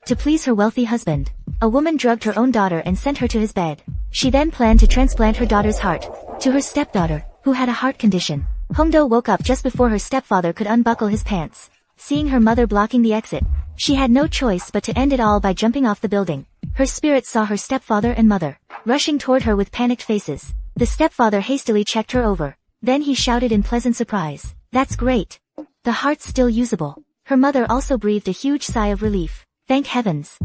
To please her wealthy husband, a woman drugged her own daughter and sent her to his bed. She then planned to transplant her daughter's heart to her stepdaughter, who had a heart condition. Hongdo woke up just before her stepfather could unbuckle his pants. Seeing her mother blocking the exit, she had no choice but to end it all by jumping off the building. Her spirit saw her stepfather and mother rushing toward her with panicked faces. The stepfather hastily checked her over. Then he shouted in pleasant surprise, "That's great. The heart's still usable." Her mother also breathed a huge sigh of relief. Thank heavens.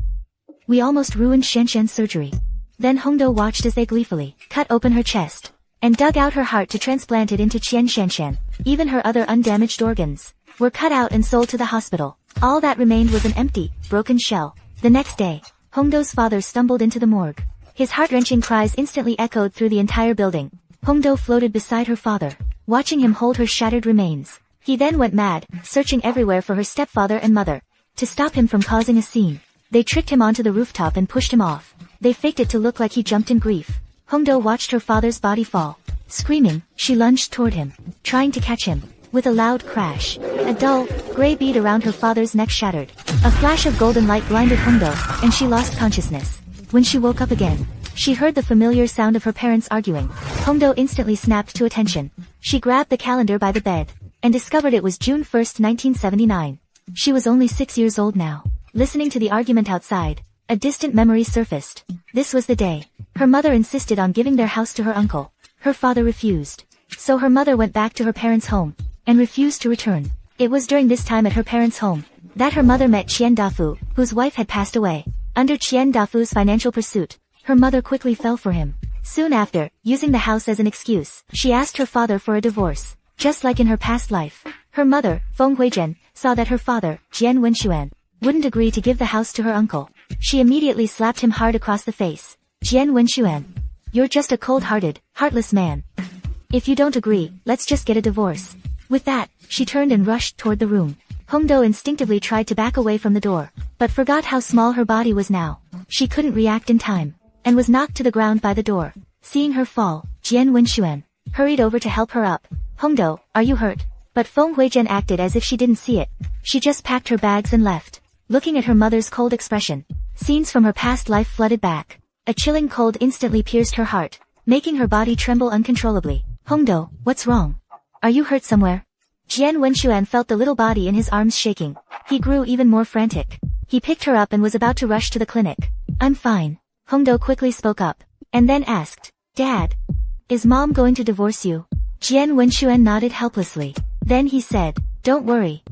We almost ruined Shanshan's surgery. Then Hongdo watched as they gleefully cut open her chest and dug out her heart to transplant it into Qian Shanshan. Even her other undamaged organs were cut out and sold to the hospital. All that remained was an empty, broken shell. The next day, Hongdo's father stumbled into the morgue. His heart-wrenching cries instantly echoed through the entire building. Hongdo floated beside her father, watching him hold her shattered remains. He then went mad, searching everywhere for her stepfather and mother. To stop him from causing a scene, they tricked him onto the rooftop and pushed him off. They faked it to look like he jumped in grief. Hongdo watched her father's body fall. Screaming, she lunged toward him, trying to catch him. With a loud crash, a dull, gray bead around her father's neck shattered. A flash of golden light blinded Hongdo, and she lost consciousness. When she woke up again, she heard the familiar sound of her parents arguing. Hongdo instantly snapped to attention. She grabbed the calendar by the bed and discovered it was June 1st, 1979. She was only 6 years old now. Listening to the argument outside, a distant memory surfaced. This was the day her mother insisted on giving their house to her uncle. Her father refused. So her mother went back to her parents' home and refused to return. It was during this time at her parents' home that her mother met Qian Dafu, whose wife had passed away. Under Qian Dafu's financial pursuit, her mother quickly fell for him. Soon after, using the house as an excuse, she asked her father for a divorce. Just like in her past life, her mother, Feng Huizhen, saw that her father, Jian Wenxuan, wouldn't agree to give the house to her uncle. She immediately slapped him hard across the face. Jian Wenxuan, you're just a cold-hearted, heartless man. If you don't agree, let's just get a divorce. With that, she turned and rushed toward the room. Hongdo instinctively tried to back away from the door, but forgot how small her body was now. She couldn't react in time, and was knocked to the ground by the door. Seeing her fall, Jian Wenxuan hurried over to help her up. Hongdo, are you hurt? But Feng Huizhen acted as if she didn't see it. She just packed her bags and left. Looking at her mother's cold expression, scenes from her past life flooded back. A chilling cold instantly pierced her heart, making her body tremble uncontrollably. Hongdo, what's wrong? Are you hurt somewhere? Jian Wenxuan felt the little body in his arms shaking. He grew even more frantic. He picked her up and was about to rush to the clinic. I'm fine. Hongdo quickly spoke up, and then asked, Dad, is Mom going to divorce you? Jian Wenxuan nodded helplessly. Then he said, don't worry.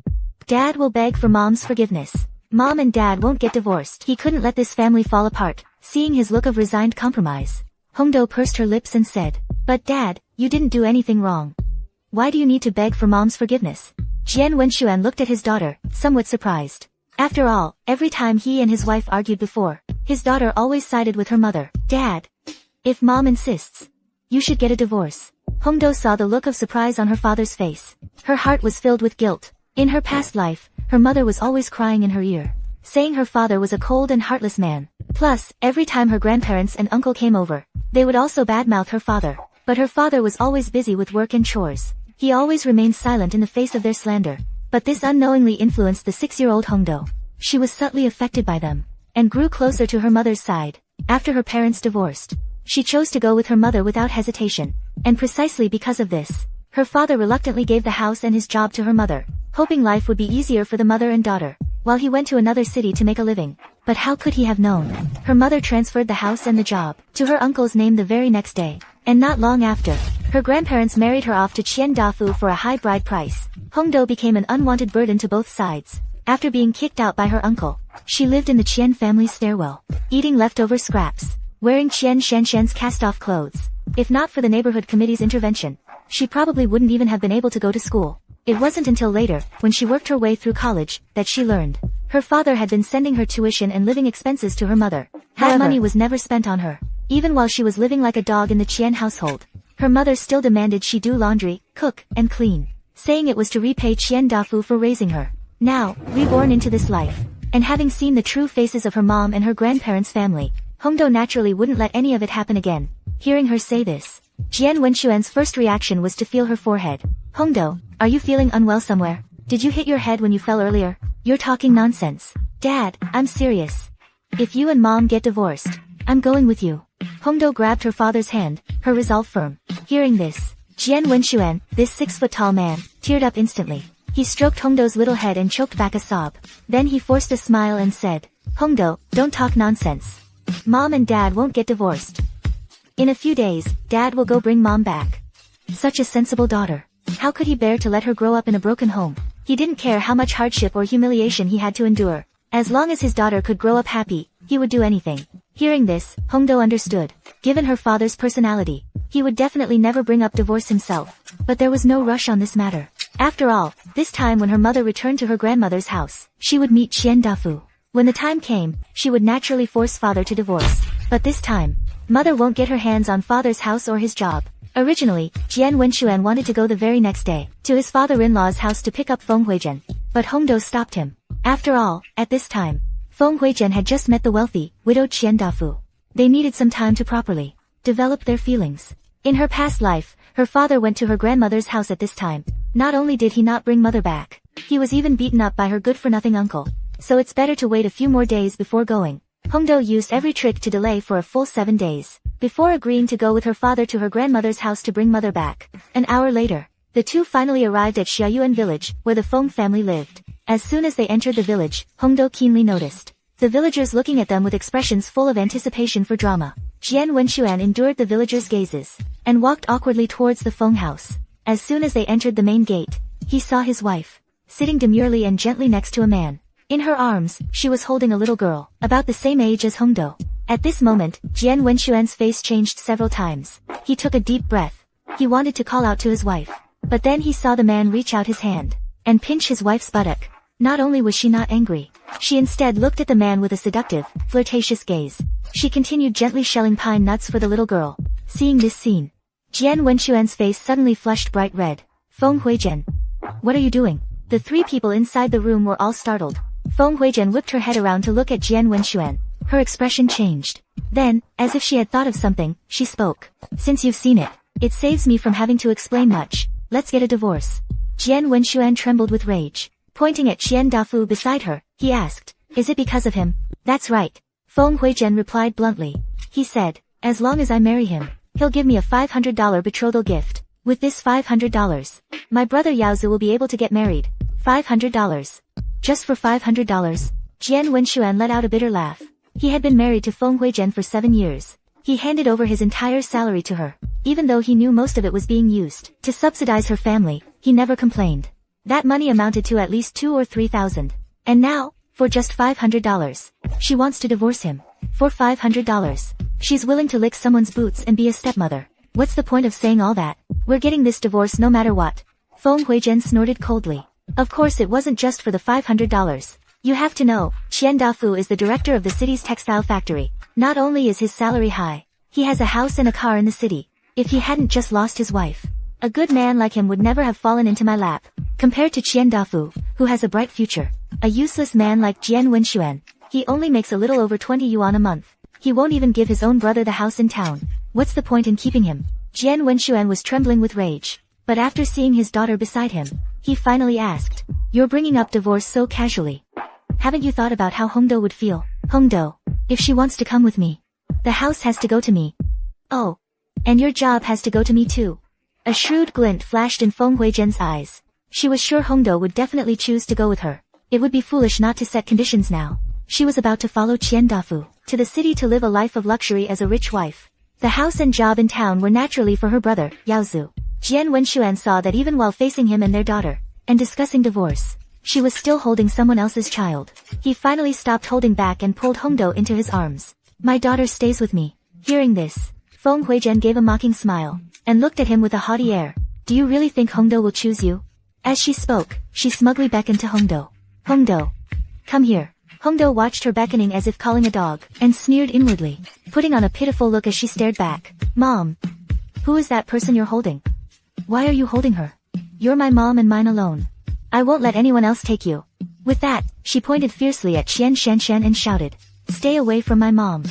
Dad will beg for Mom's forgiveness. Mom and Dad won't get divorced. He couldn't let this family fall apart. Seeing his look of resigned compromise, Hongdo pursed her lips and said, but Dad, you didn't do anything wrong. Why do you need to beg for Mom's forgiveness? Jian Wenxuan looked at his daughter, somewhat surprised. After all, every time he and his wife argued before, his daughter always sided with her mother. Dad, if Mom insists, you should get a divorce. Hongdo saw the look of surprise on her father's face. Her heart was filled with guilt. In her past life, her mother was always crying in her ear, saying her father was a cold and heartless man. Plus, every time her grandparents and uncle came over, they would also badmouth her father. But her father was always busy with work and chores. He always remained silent in the face of their slander. But this unknowingly influenced the 6-year-old Hongdo. She was subtly affected by them, and grew closer to her mother's side. After her parents divorced, she chose to go with her mother without hesitation. And precisely because of this, her father reluctantly gave the house and his job to her mother, hoping life would be easier for the mother and daughter, while he went to another city to make a living. But how could he have known? Her mother transferred the house and the job to her uncle's name the very next day. And not long after, her grandparents married her off to Qian Dafu for a high bride price. Hongdo became an unwanted burden to both sides. After being kicked out by her uncle, she lived in the Qian family's stairwell, eating leftover scraps, wearing Qian Shanshan's cast-off clothes. If not for the neighborhood committee's intervention, she probably wouldn't even have been able to go to school. It wasn't until later, when she worked her way through college, that she learned her father had been sending her tuition and living expenses to her mother. That money was never spent on her. Even while she was living like a dog in the Qian household, her mother still demanded she do laundry, cook, and clean, saying it was to repay Qian Dafu for raising her. Now, reborn into this life, and having seen the true faces of her mom and her grandparents' family, Hongdo naturally wouldn't let any of it happen again. Hearing her say this, Jian Wenxuan's first reaction was to feel her forehead. Hongdo, are you feeling unwell somewhere? Did you hit your head when you fell earlier? You're talking nonsense. Dad, I'm serious. If you and Mom get divorced, I'm going with you. Hongdo grabbed her father's hand, her resolve firm. Hearing this, Jian Wenxuan, this 6-foot-tall man, teared up instantly. He stroked Hongdo's little head and choked back a sob. Then he forced a smile and said, Hongdo, don't talk nonsense. Mom and Dad won't get divorced. In a few days, Dad will go bring Mom back. Such a sensible daughter. How could he bear to let her grow up in a broken home? He didn't care how much hardship or humiliation he had to endure. As long as his daughter could grow up happy, he would do anything. Hearing this, Hongdo understood. Given her father's personality, he would definitely never bring up divorce himself. But there was no rush on this matter. After all, this time when her mother returned to her grandmother's house, she would meet Qian Dafu. When the time came, she would naturally force father to divorce. But this time, mother won't get her hands on father's house or his job. Originally, Jian Wenxuan wanted to go the very next day to his father-in-law's house to pick up Feng Huizhen. But Hongdo stopped him. After all, at this time, Feng Huizhen had just met the wealthy, widowed Qian Dafu. They needed some time to properly develop their feelings. In her past life, her father went to her grandmother's house at this time. Not only did he not bring mother back, he was even beaten up by her good-for-nothing uncle. So it's better to wait a few more days before going. Hongdo used every trick to delay for a full 7 days, before agreeing to go with her father to her grandmother's house to bring mother back. An hour later, the two finally arrived at Xiaoyuan village, where the Feng family lived. As soon as they entered the village, Hongdo keenly noticed the villagers looking at them with expressions full of anticipation for drama. Jian Wenxuan endured the villagers' gazes, and walked awkwardly towards the Feng house. As soon as they entered the main gate, he saw his wife, sitting demurely and gently next to a man. In her arms, she was holding a little girl, about the same age as Hongdo. At this moment, Jian Wenxuan's face changed several times. He took a deep breath. He wanted to call out to his wife. But then he saw the man reach out his hand and pinch his wife's buttock. Not only was she not angry, she instead looked at the man with a seductive, flirtatious gaze. She continued gently shelling pine nuts for the little girl. Seeing this scene, Jian Wenxuan's face suddenly flushed bright red. Feng Huizhen. What are you doing? The three people inside the room were all startled. Feng Huizhen whipped her head around to look at Jian Wenxuan. Her expression changed. Then, as if she had thought of something, she spoke. Since you've seen it, it saves me from having to explain much. Let's get a divorce. Jian Wenxuan trembled with rage. Pointing at Qian Dafu beside her, he asked, Is it because of him? That's right. Feng Huizhen replied bluntly. He said, As long as I marry him, he'll give me a $500 betrothal gift. With this $500, my brother Yaozu will be able to get married. $500. Just for $500? Jian Wenxuan let out a bitter laugh. He had been married to Feng Huizhen for 7 years. He handed over his entire salary to her. Even though he knew most of it was being used to subsidize her family, he never complained. That money amounted to at least 2,000 or 3,000. And now, for just $500, she wants to divorce him. For $500, she's willing to lick someone's boots and be a stepmother. What's the point of saying all that? We're getting this divorce no matter what. Feng Huizhen snorted coldly. Of course it wasn't just for the $500. You have to know, Qian Dafu is the director of the city's textile factory. Not only is his salary high, he has a house and a car in the city. If he hadn't just lost his wife, a good man like him would never have fallen into my lap. Compared to Qian Dafu, who has a bright future, a useless man like Jian Wenxuan, he only makes a little over 20 yuan a month. He won't even give his own brother the house in town. What's the point in keeping him? Jian Wenxuan was trembling with rage. But after seeing his daughter beside him, he finally asked, You're bringing up divorce so casually. Haven't you thought about how Hongdo would feel? Hongdo, if she wants to come with me, the house has to go to me. Oh, and your job has to go to me too. A shrewd glint flashed in Feng Huizhen's eyes. She was sure Hongdo would definitely choose to go with her. It would be foolish not to set conditions now. She was about to follow Qian Dafu to the city to live a life of luxury as a rich wife. The house and job in town were naturally for her brother, Yaozu. Jian Wenxuan saw that even while facing him and their daughter, and discussing divorce, she was still holding someone else's child. He finally stopped holding back and pulled Hongdo into his arms. My daughter stays with me. Hearing this, Feng Huizhen gave a mocking smile, and looked at him with a haughty air. Do you really think Hongdo will choose you? As she spoke, she smugly beckoned to Hongdo. Hongdo, come here. Hongdo watched her beckoning as if calling a dog, and sneered inwardly, putting on a pitiful look as she stared back. Mom, who is that person you're holding? Why are you holding her? You're my mom and mine alone. I won't let anyone else take you. With that, she pointed fiercely at Qian Shanshan and shouted, Stay away from my mom.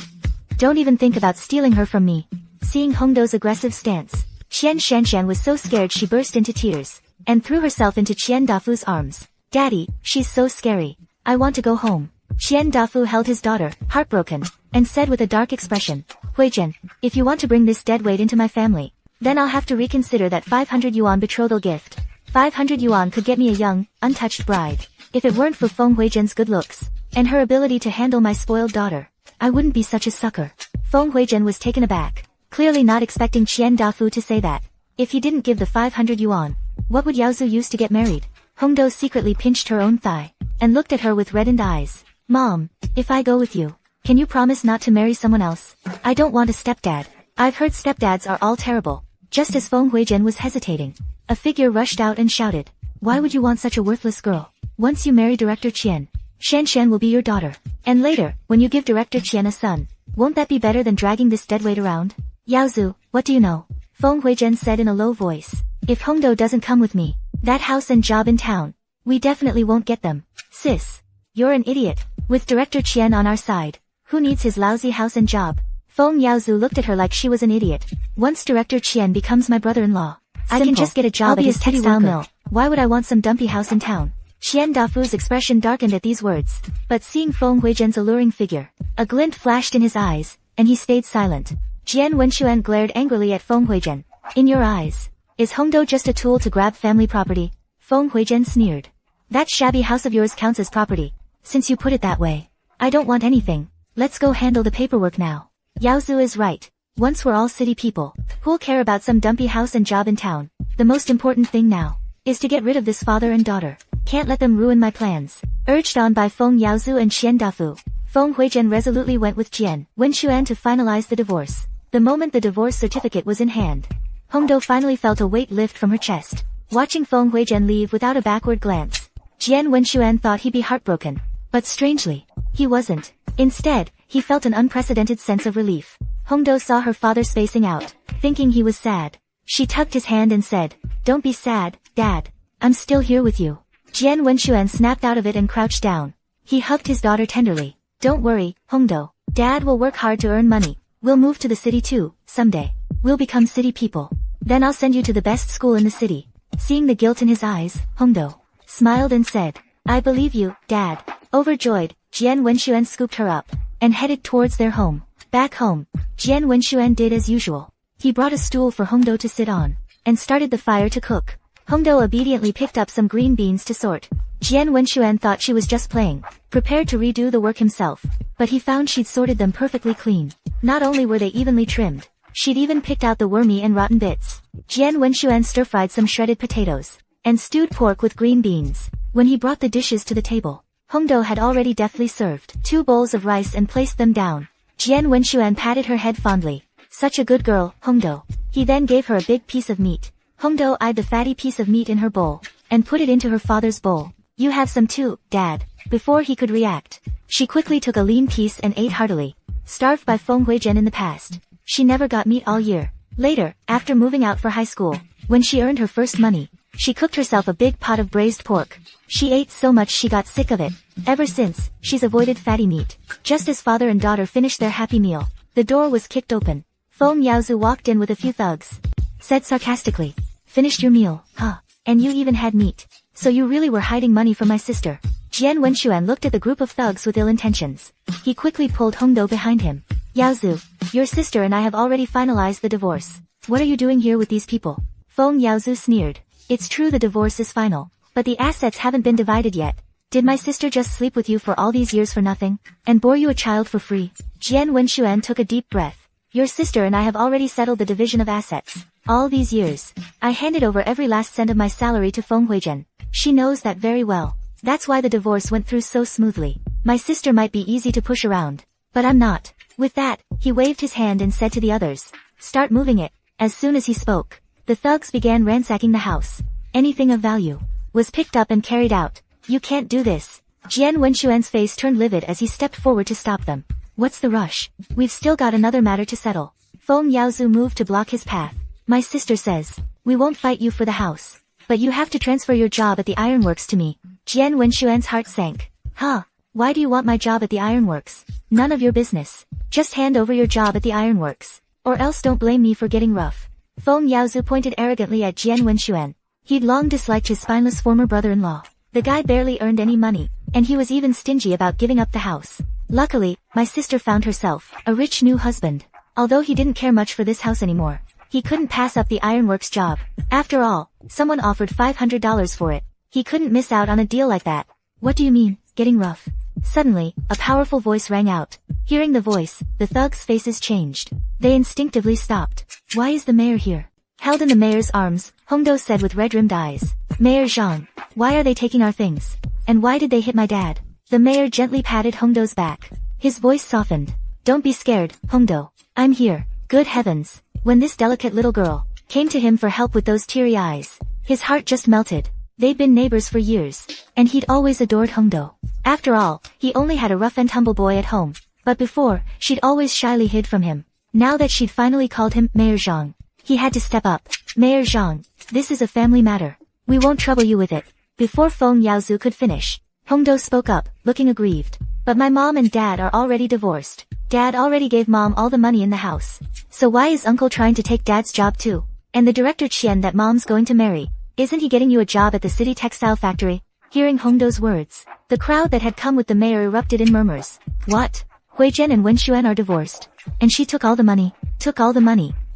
Don't even think about stealing her from me. Seeing Hongdo's aggressive stance, Qian Shanshan was so scared she burst into tears. and threw herself into Qian Dafu's arms. Daddy, she's so scary. I want to go home. Qian Dafu held his daughter, heartbroken, and said with a dark expression, Huizhen, if you want to bring this deadweight into my family, then I'll have to reconsider that 500 yuan betrothal gift. 500 yuan could get me a young, untouched bride. If it weren't for Feng Huizhen's good looks, and her ability to handle my spoiled daughter, I wouldn't be such a sucker. Feng Huizhen was taken aback, clearly not expecting Qian Dafu to say that. If he didn't give the 500 yuan, what would Yaozu use to get married? Hongdo secretly pinched her own thigh, and looked at her with reddened eyes. Mom, if I go with you, can you promise not to marry someone else? I don't want a stepdad. I've heard stepdads are all terrible. Just as Feng Huizhen was hesitating, a figure rushed out and shouted, Why would you want such a worthless girl? Once you marry Director Qian, Shan will be your daughter. And later, when you give Director Qian a son, won't that be better than dragging this deadweight around? Yaozu, what do you know? Feng Huizhen said in a low voice. If Hongdo doesn't come with me, that house and job in town, we definitely won't get them. Sis, you're an idiot. With Director Qian on our side, who needs his lousy house and job? Feng Yaozu looked at her like she was an idiot. Once Director Qian becomes my brother-in-law, I can just get a job at his textile mill. Why would I want some dumpy house in town? Qian Dafu's expression darkened at these words, but seeing Feng Huizhen's alluring figure, a glint flashed in his eyes, and he stayed silent. Jian Wenxuan glared angrily at Feng Huizhen. In your eyes, is Hongdo just a tool to grab family property? Feng Huizhen sneered. That shabby house of yours counts as property, since you put it that way. I don't want anything. Let's go handle the paperwork now. Yaozu is right. Once we're all city people, who'll care about some dumpy house and job in town? The most important thing now is to get rid of this father and daughter. Can't let them ruin my plans. Urged on by Feng Yaozu and Qian Dafu, Feng Huizhen resolutely went with Jian Wenxuan to finalize the divorce. The moment the divorce certificate was in hand, Hongdo finally felt a weight lift from her chest. Watching Feng Huizhen leave without a backward glance, Jian Wenxuan thought he'd be heartbroken. But strangely, he wasn't. Instead, he felt an unprecedented sense of relief. Hongdo saw her father spacing out, thinking he was sad. She tugged his hand and said, Don't be sad, Dad. I'm still here with you. Jian Wenxuan snapped out of it and crouched down. He hugged his daughter tenderly. Don't worry, Hongdo. Dad will work hard to earn money. We'll move to the city too, someday. We'll become city people. Then I'll send you to the best school in the city. Seeing the guilt in his eyes, Hongdo smiled and said, I believe you, Dad. Overjoyed, Jian Wenxuan scooped her up and headed towards their home. Back home, Jian Wenxuan did as usual. He brought a stool for Hongdo to sit on and started the fire to cook. Hongdo obediently picked up some green beans to sort. Jian Wenxuan thought she was just playing, prepared to redo the work himself, but he found she'd sorted them perfectly clean. Not only were they evenly trimmed, she'd even picked out the wormy and rotten bits. Jian Wenxuan stir-fried some shredded potatoes and stewed pork with green beans. When he brought the dishes to the table, Hongdo had already deftly served 2 bowls of rice and placed them down. Jian Wenxuan patted her head fondly. Such a good girl, Hongdo. He then gave her a big piece of meat. Hongdo eyed the fatty piece of meat in her bowl and put it into her father's bowl. You have some too, Dad. Before he could react, she quickly took a lean piece and ate heartily. Starved by Feng Huizhen in the past, she never got meat all year. Later, after moving out for high school, when she earned her first money, she cooked herself a big pot of braised pork. She ate so much she got sick of it. Ever since, she's avoided fatty meat. Just as father and daughter finished their happy meal, the door was kicked open. Feng Yaozu walked in with a few thugs. Said sarcastically, Finished your meal, huh? And you even had meat. So you really were hiding money from my sister. Jian Wenxuan looked at the group of thugs with ill intentions. He quickly pulled Hongdo behind him. Yaozu, your sister and I have already finalized the divorce. What are you doing here with these people? Feng Yaozu sneered. It's true the divorce is final, but the assets haven't been divided yet. Did my sister just sleep with you for all these years for nothing, and bore you a child for free? Jian Wenxuan took a deep breath. Your sister and I have already settled the division of assets. All these years, I handed over every last cent of my salary to Feng Huizhen. She knows that very well. That's why the divorce went through so smoothly. My sister might be easy to push around, but I'm not. With that, he waved his hand and said to the others, Start moving it. As soon as he spoke, the thugs began ransacking the house. Anything of value was picked up and carried out. You can't do this. Jian Wenxuan's face turned livid as he stepped forward to stop them. What's the rush? We've still got another matter to settle. Feng Yaozu moved to block his path. My sister says, we won't fight you for the house, but you have to transfer your job at the ironworks to me. Jian Wenxuan's heart sank. Huh? Why do you want my job at the ironworks? None of your business. Just hand over your job at the ironworks, or else don't blame me for getting rough. Feng Yaozu pointed arrogantly at Jian Wenxuan. He'd long disliked his spineless former brother-in-law. The guy barely earned any money, and he was even stingy about giving up the house. Luckily, my sister found herself a rich new husband. Although he didn't care much for this house anymore, he couldn't pass up the ironworks job. After all, someone offered $500 for it. He couldn't miss out on a deal like that. What do you mean, getting rough? Suddenly, a powerful voice rang out. Hearing the voice, the thugs' faces changed. They instinctively stopped. Why is the mayor here? Held in the mayor's arms, Hongdo said with red-rimmed eyes. Mayor Zhang, why are they taking our things? And why did they hit my dad? The mayor gently patted Hongdo's back. His voice softened. Don't be scared, Hongdo. I'm here. Good heavens. When this delicate little girl came to him for help with those teary eyes, his heart just melted. They'd been neighbors for years, and he'd always adored Hongdo. After all, he only had a rough and humble boy at home. But before, she'd always shyly hid from him. Now that she'd finally called him Mayor Zhang, he had to step up. Mayor Zhang, this is a family matter. We won't trouble you with it. Before Feng Yaozu could finish, Hongdo spoke up, looking aggrieved. But my mom and dad are already divorced. Dad already gave mom all the money in the house. So why is uncle trying to take dad's job too? And the director Qian that mom's going to marry, isn't he getting you a job at the city textile factory? Hearing Hongdo's words, the crowd that had come with the mayor erupted in murmurs. What? Huizhen and Wenxuan are divorced. And she took all the money.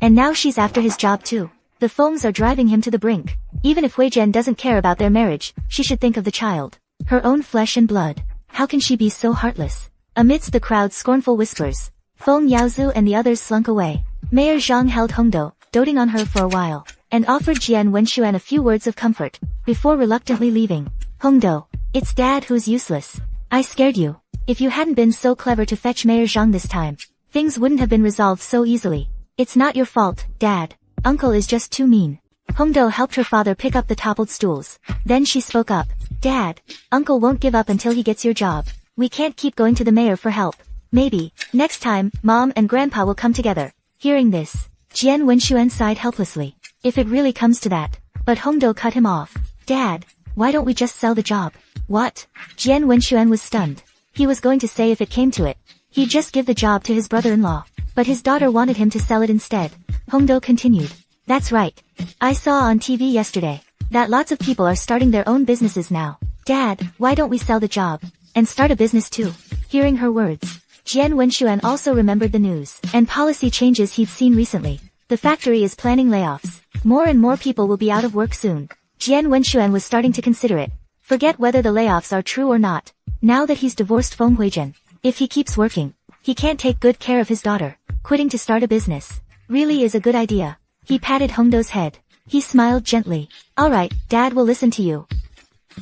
And now she's after his job too. The Fengs are driving him to the brink. Even if Huizhen doesn't care about their marriage, she should think of the child. Her own flesh and blood. How can she be so heartless? Amidst the crowd's scornful whispers, Feng Yaozu and the others slunk away. Mayor Zhang held Hongdo, doting on her for a while, and offered Jian Wenxuan a few words of comfort, before reluctantly leaving. Hongdo, it's dad who's useless. I scared you. If you hadn't been so clever to fetch Mayor Zhang this time, things wouldn't have been resolved so easily. It's not your fault, Dad. Uncle is just too mean. Hongdo helped her father pick up the toppled stools. Then she spoke up. Dad, Uncle won't give up until he gets your job. We can't keep going to the mayor for help. Maybe, next time, Mom and Grandpa will come together. Hearing this, Jian Wenxuan sighed helplessly. If it really comes to that. But Hongdo cut him off. Dad, why don't we just sell the job? What? Jian Wenxuan was stunned. He was going to say if it came to it, he'd just give the job to his brother-in-law. But his daughter wanted him to sell it instead. Hongdo continued. That's right. I saw on TV yesterday that lots of people are starting their own businesses now. Dad, why don't we sell the job and start a business too? Hearing her words, Jian Wenxuan also remembered the news and policy changes he'd seen recently. The factory is planning layoffs. More and more people will be out of work soon. Jian Wenxuan was starting to consider it. Forget whether the layoffs are true or not. Now that he's divorced Feng Huizhen, if he keeps working, he can't take good care of his daughter. Quitting to start a business really is a good idea. He patted Hongdo's head. He smiled gently. Alright, Dad will listen to you.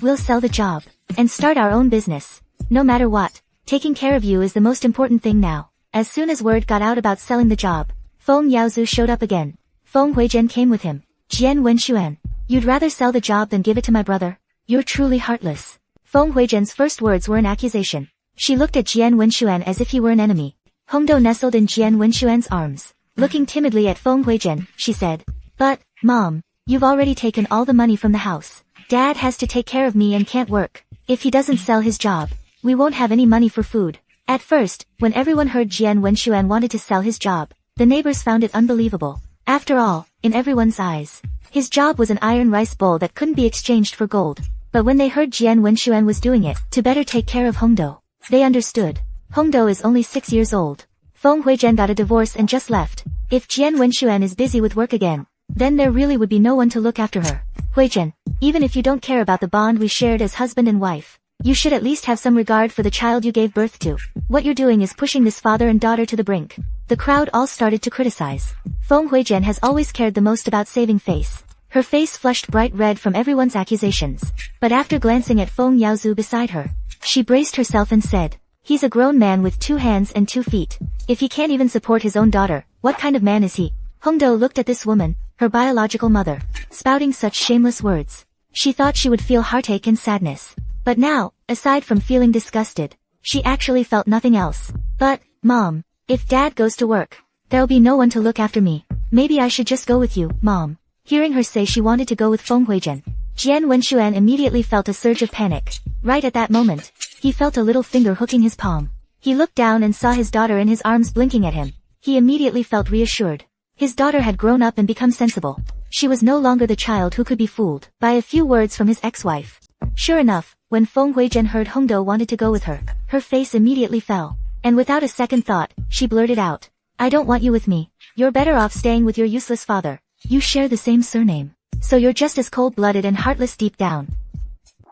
We'll sell the job and start our own business. No matter what, taking care of you is the most important thing now. As soon as word got out about selling the job, Feng Yaozu showed up again. Feng Huizhen came with him. Jian Wenxuan, you'd rather sell the job than give it to my brother? You're truly heartless. Feng Huizhen's first words were an accusation. She looked at Jian Wenxuan as if he were an enemy. Hongdo nestled in Jian Wenxuan's arms. Looking timidly at Feng Huizhen, she said, But, Mom, you've already taken all the money from the house. Dad has to take care of me and can't work. If he doesn't sell his job, we won't have any money for food. At first, when everyone heard Jian Wenxuan wanted to sell his job, the neighbors found it unbelievable. After all, in everyone's eyes, his job was an iron rice bowl that couldn't be exchanged for gold. But when they heard Jian Wenxuan was doing it to better take care of Hongdo, they understood. Hongdo is only 6 years old. Feng Huizhen got a divorce and just left. If Jian Wenxuan is busy with work again, then there really would be no one to look after her. Huizhen, even if you don't care about the bond we shared as husband and wife, you should at least have some regard for the child you gave birth to. What you're doing is pushing this father and daughter to the brink. The crowd all started to criticize. Feng Huizhen has always cared the most about saving face. Her face flushed bright red from everyone's accusations. But after glancing at Feng Yaozu beside her, she braced herself and said, He's a grown man with 2 hands and 2 feet. If he can't even support his own daughter, what kind of man is he? Hongdo looked at this woman, her biological mother, spouting such shameless words. She thought she would feel heartache and sadness. But now, aside from feeling disgusted, she actually felt nothing else. But, Mom, if Dad goes to work, there'll be no one to look after me. Maybe I should just go with you, Mom. Hearing her say she wanted to go with Feng Huizhen, Jian Wenxuan immediately felt a surge of panic. Right at that moment, he felt a little finger hooking his palm. He looked down and saw his daughter in his arms blinking at him. He immediately felt reassured. His daughter had grown up and become sensible. She was no longer the child who could be fooled by a few words from his ex-wife. Sure enough, when Feng Huizhen heard Hongdo wanted to go with her, her face immediately fell. And without a second thought, she blurted out, "I don't want you with me. You're better off staying with your useless father. You share the same surname. So you're just as cold-blooded and heartless deep down.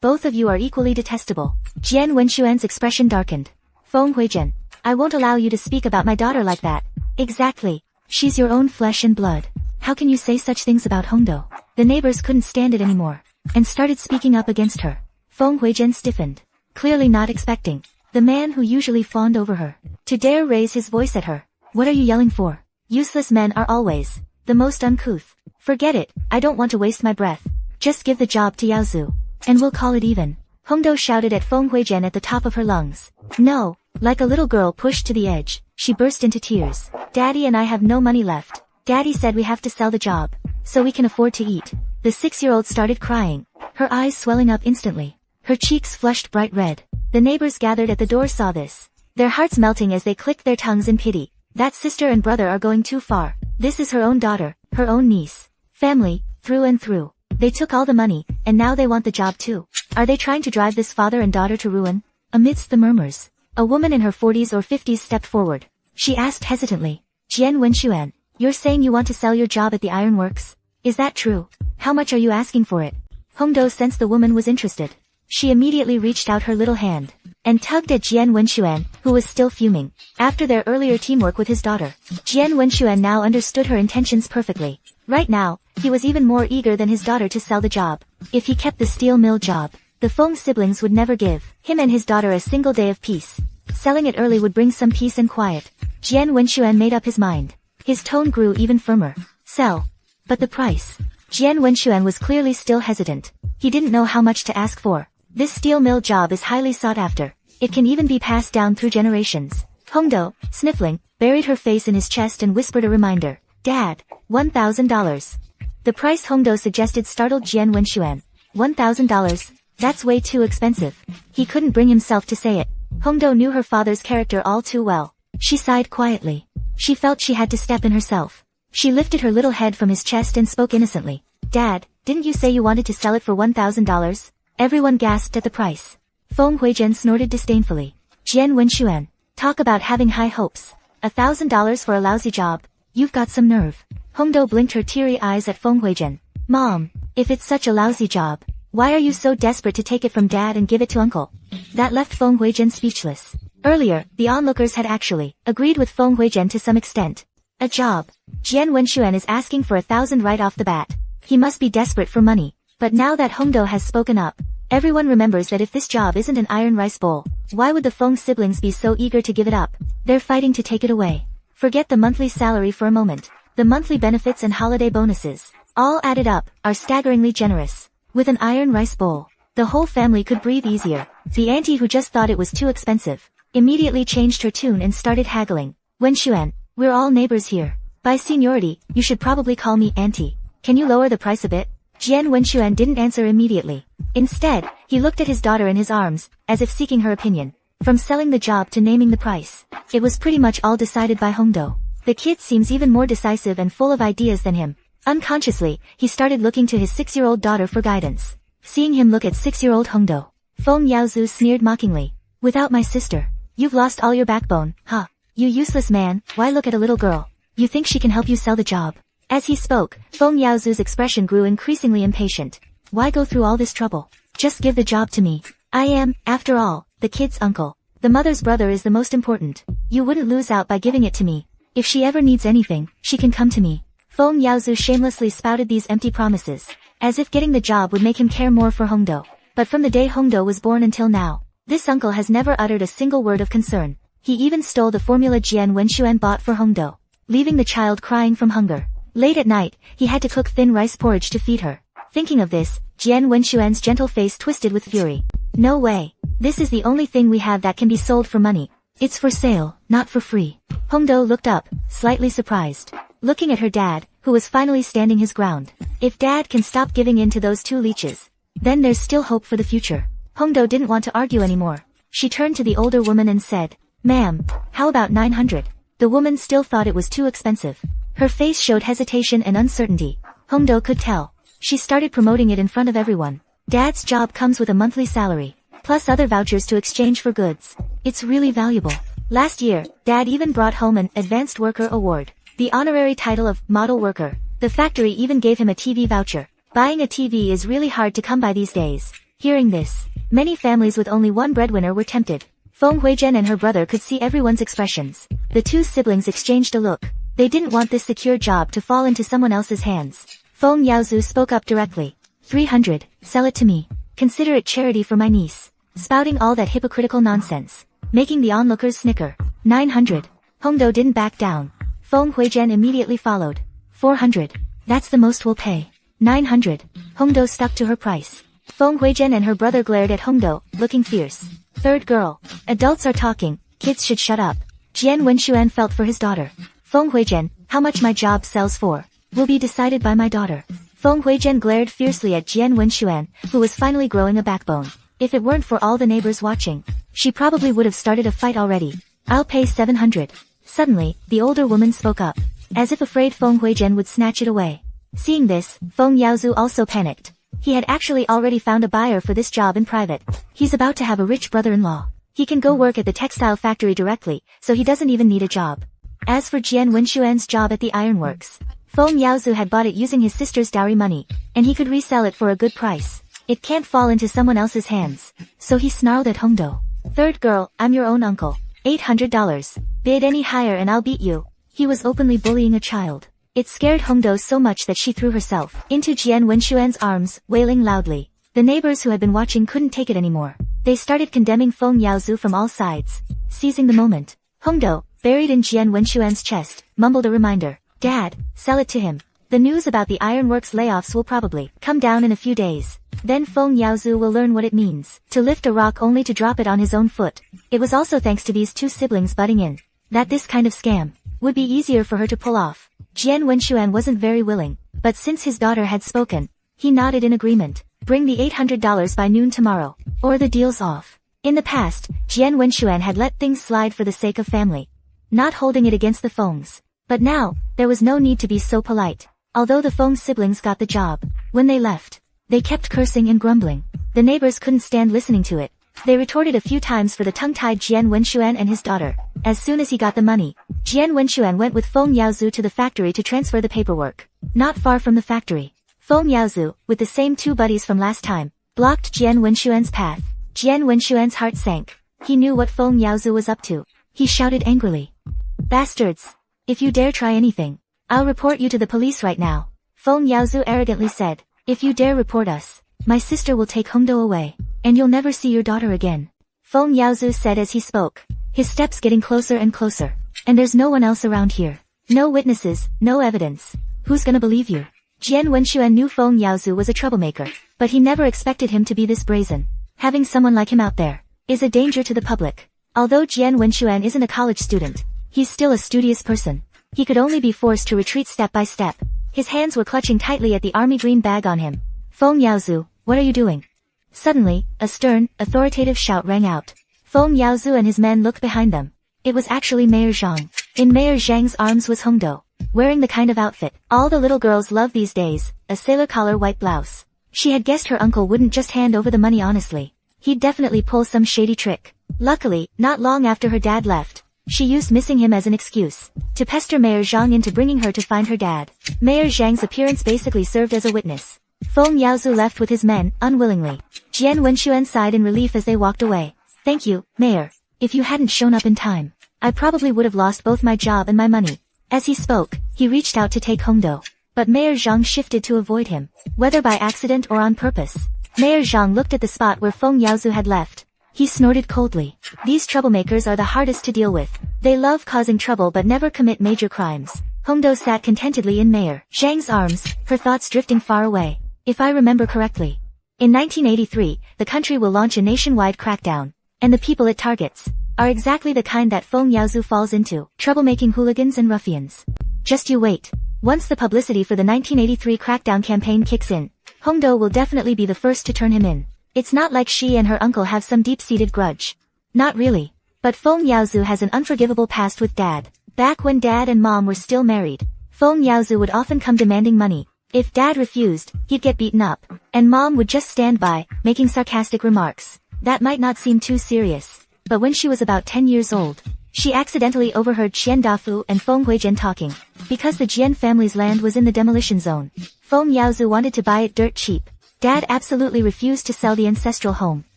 Both of you are equally detestable." Jian Wenxuan's expression darkened. "Feng Huizhen, I won't allow you to speak about my daughter like that." "Exactly. She's your own flesh and blood. How can you say such things about Hongdo?" The neighbors couldn't stand it anymore, and started speaking up against her. Feng Huizhen stiffened, clearly not expecting the man who usually fawned over her to dare raise his voice at her. "What are you yelling for? Useless men are always the most uncouth. Forget it, I don't want to waste my breath. Just give the job to Yaozu, and we'll call it even." Hongdo shouted at Feng Huizhen at the top of her lungs. "No." Like a little girl pushed to the edge, she burst into tears. "Daddy and I have no money left. Daddy said we have to sell the job, so we can afford to eat." The 6-year-old started crying, her eyes swelling up instantly. Her cheeks flushed bright red. The neighbors gathered at the door saw this, their hearts melting as they clicked their tongues in pity. That sister and brother are going too far. This is her own daughter, her own niece. Family, through and through. They took all the money, and now they want the job too. Are they trying to drive this father and daughter to ruin? Amidst the murmurs, a woman in her 40s or 50s stepped forward. She asked hesitantly, "Jian Wenxuan, you're saying you want to sell your job at the ironworks? Is that true? How much are you asking for it?" Hongdo sensed the woman was interested. She immediately reached out her little hand and tugged at Jian Wenxuan, who was still fuming. After their earlier teamwork with his daughter, Jian Wenxuan now understood her intentions perfectly. Right now, he was even more eager than his daughter to sell the job. If he kept the steel mill job, the Feng siblings would never give him and his daughter a single day of peace. Selling it early would bring some peace and quiet. Jian Wenxuan made up his mind. His tone grew even firmer. "Sell. But the price?" Jian Wenxuan was clearly still hesitant. He didn't know how much to ask for. This steel mill job is highly sought after. It can even be passed down through generations. Hongdo, sniffling, buried her face in his chest and whispered a reminder. "Dad, $1,000. The price Hongdo suggested startled Jian Wenxuan. $1,000? That's way too expensive. He couldn't bring himself to say it. Hongdo knew her father's character all too well. She sighed quietly. She felt she had to step in herself. She lifted her little head from his chest and spoke innocently. "Dad, didn't you say you wanted to sell it for $1,000? Everyone gasped at the price. Feng Huizhen snorted disdainfully. "Jian Wenxuan, talk about having high hopes. $1,000 for a lousy job. You've got some nerve." Hongdo blinked her teary eyes at Feng Huizhen. "Mom, if it's such a lousy job, why are you so desperate to take it from Dad and give it to Uncle?" That left Feng Huizhen speechless. Earlier, the onlookers had actually agreed with Feng Huizhen to some extent. A job. Jian Wenxuan is asking for 1,000 right off the bat. He must be desperate for money. But now that Hongdo has spoken up, everyone remembers that if this job isn't an iron rice bowl, why would the Feng siblings be so eager to give it up? They're fighting to take it away. Forget the monthly salary for a moment. The monthly benefits and holiday bonuses, all added up, are staggeringly generous. With an iron rice bowl, the whole family could breathe easier. The auntie who just thought it was too expensive immediately changed her tune and started haggling. "Wenxuan, we're all neighbors here. By seniority, you should probably call me auntie. Can you lower the price a bit?" Jian Wenxuan didn't answer immediately. Instead, he looked at his daughter in his arms, as if seeking her opinion. From selling the job to naming the price, it was pretty much all decided by Hongdo. The kid seems even more decisive and full of ideas than him. Unconsciously, he started looking to his 6-year-old daughter for guidance. Seeing him look at 6-year-old Hongdo, Feng Yaozu sneered mockingly. "Without my sister, you've lost all your backbone, huh? You useless man, why look at a little girl? You think she can help you sell the job?" As he spoke, Feng Yaozu's expression grew increasingly impatient. "Why go through all this trouble? Just give the job to me. I am, after all, the kid's uncle. The mother's brother is the most important. You wouldn't lose out by giving it to me. If she ever needs anything, she can come to me." Feng Yaozu shamelessly spouted these empty promises, as if getting the job would make him care more for Hongdo. But from the day Hongdo was born until now, this uncle has never uttered a single word of concern. He even stole the formula Jian Wenxuan bought for Hongdo, leaving the child crying from hunger. Late at night, he had to cook thin rice porridge to feed her. Thinking of this, Jian Wenxuan's gentle face twisted with fury. "No way. This is the only thing we have that can be sold for money. It's for sale, not for free." Hongdo looked up, slightly surprised, looking at her dad, who was finally standing his ground. If Dad can stop giving in to those two leeches, then there's still hope for the future. Hongdo didn't want to argue anymore. She turned to the older woman and said, "Ma'am, how about 900? The woman still thought it was too expensive. Her face showed hesitation and uncertainty. Hongdo could tell. She started promoting it in front of everyone. Dad's job comes with a monthly salary, plus other vouchers to exchange for goods. It's really valuable. Last year, Dad even brought home an Advanced Worker Award, the honorary title of Model Worker. The factory even gave him a TV voucher. Buying a TV is really hard to come by these days. Hearing this, many families with only one breadwinner were tempted. Feng Huizhen and her brother could see everyone's expressions. The two siblings exchanged a look. They didn't want this secure job to fall into someone else's hands. Feng Yaozu spoke up directly. 300, sell it to me. Consider it charity for my niece. Spouting all that hypocritical nonsense, making the onlookers snicker. 900. Hongdo didn't back down. Feng Huizhen immediately followed. 400. That's the most we'll pay. 900. Hongdo stuck to her price. Feng Huizhen and her brother glared at Hongdo, looking fierce. Third girl. Adults are talking, kids should shut up. Jian Wenxuan felt for his daughter. Feng Huizhen, how much my job sells for will be decided by my daughter. Feng Huizhen glared fiercely at Jian Wenxuan, who was finally growing a backbone. If it weren't for all the neighbors watching, she probably would have started a fight already. I'll pay 700. Suddenly, the older woman spoke up, as if afraid Feng Huizhen would snatch it away. Seeing this, Feng Yaozu also panicked. He had actually already found a buyer for this job in private. He's about to have a rich brother-in-law. He can go work at the textile factory directly, so he doesn't even need a job. As for Jian Wenxuan's job at the ironworks, Feng Yaozu had bought it using his sister's dowry money, and he could resell it for a good price. It can't fall into someone else's hands. So he snarled at Hongdo. Third girl, I'm your own uncle. $800. Bid any higher and I'll beat you. He was openly bullying a child. It scared Hongdo so much that she threw herself into Jian Wenxuan's arms, wailing loudly. The neighbors who had been watching couldn't take it anymore. They started condemning Feng Yaozu from all sides. Seizing the moment, Hongdo, buried in Jian Wenxuan's chest, mumbled a reminder. Dad, sell it to him. The news about the ironworks layoffs will probably come down in a few days. Then Feng Yaozu will learn what it means to lift a rock only to drop it on his own foot. It was also thanks to these two siblings butting in that this kind of scam would be easier for her to pull off. Jian Wenxuan wasn't very willing, but since his daughter had spoken, he nodded in agreement. Bring the $800 by noon tomorrow, or the deal's off. In the past, Jian Wenxuan had let things slide for the sake of family, not holding it against the Fengs. But now, there was no need to be so polite. Although the Feng siblings got the job, when they left, they kept cursing and grumbling. The neighbors couldn't stand listening to it. They retorted a few times for the tongue-tied Jian Wenxuan and his daughter. As soon as he got the money, Jian Wenxuan went with Feng Yaozu to the factory to transfer the paperwork. Not far from the factory, Feng Yaozu, with the same two buddies from last time, blocked Jian Wenxuan's path. Jian Wenxuan's heart sank. He knew what Feng Yaozu was up to. He shouted angrily. Bastards! If you dare try anything, I'll report you to the police right now. Feng Yaozu arrogantly said. If you dare report us, my sister will take Hongdo away, and you'll never see your daughter again. Feng Yaozu said as he spoke, his steps getting closer and closer. And there's no one else around here. No witnesses, no evidence. Who's gonna believe you? Jian Wenxuan knew Feng Yaozu was a troublemaker, but he never expected him to be this brazen. Having someone like him out there is a danger to the public. Although Jian Wenxuan isn't a college student, he's still a studious person. He could only be forced to retreat step by step. His hands were clutching tightly at the army green bag on him. Feng Yaozu, what are you doing? Suddenly, a stern, authoritative shout rang out. Feng Yaozu and his men looked behind them. It was actually Mayor Zhang. In Mayor Zhang's arms was Hongdo, wearing the kind of outfit all the little girls love these days, a sailor collar white blouse. She had guessed her uncle wouldn't just hand over the money honestly. He'd definitely pull some shady trick. Luckily, not long after her dad left, she used missing him as an excuse to pester Mayor Zhang into bringing her to find her dad. Mayor Zhang's appearance basically served as a witness. Feng Yaozu left with his men, unwillingly. Jian Wenxuan sighed in relief as they walked away. Thank you, Mayor. If you hadn't shown up in time, I probably would have lost both my job and my money. As he spoke, he reached out to take Hongdo. But Mayor Zhang shifted to avoid him, whether by accident or on purpose. Mayor Zhang looked at the spot where Feng Yaozu had left. He snorted coldly. These troublemakers are the hardest to deal with. They love causing trouble but never commit major crimes. Hongdo sat contentedly in Mayor Zhang's arms, her thoughts drifting far away. If I remember correctly, in 1983, the country will launch a nationwide crackdown, and the people it targets are exactly the kind that Feng Yaozu falls into, troublemaking hooligans and ruffians. Just you wait. Once the publicity for the 1983 crackdown campaign kicks in, Hongdo will definitely be the first to turn him in. It's not like she and her uncle have some deep-seated grudge. Not really. But Feng Yaozu has an unforgivable past with Dad. Back when Dad and Mom were still married, Feng Yaozu would often come demanding money. If Dad refused, he'd get beaten up, and Mom would just stand by, making sarcastic remarks. That might not seem too serious, but when she was about 10 years old, she accidentally overheard Qian Dafu and Feng Huijian talking. Because the Jian family's land was in the demolition zone, Feng Yaozu wanted to buy it dirt cheap. Dad absolutely refused to sell the ancestral home.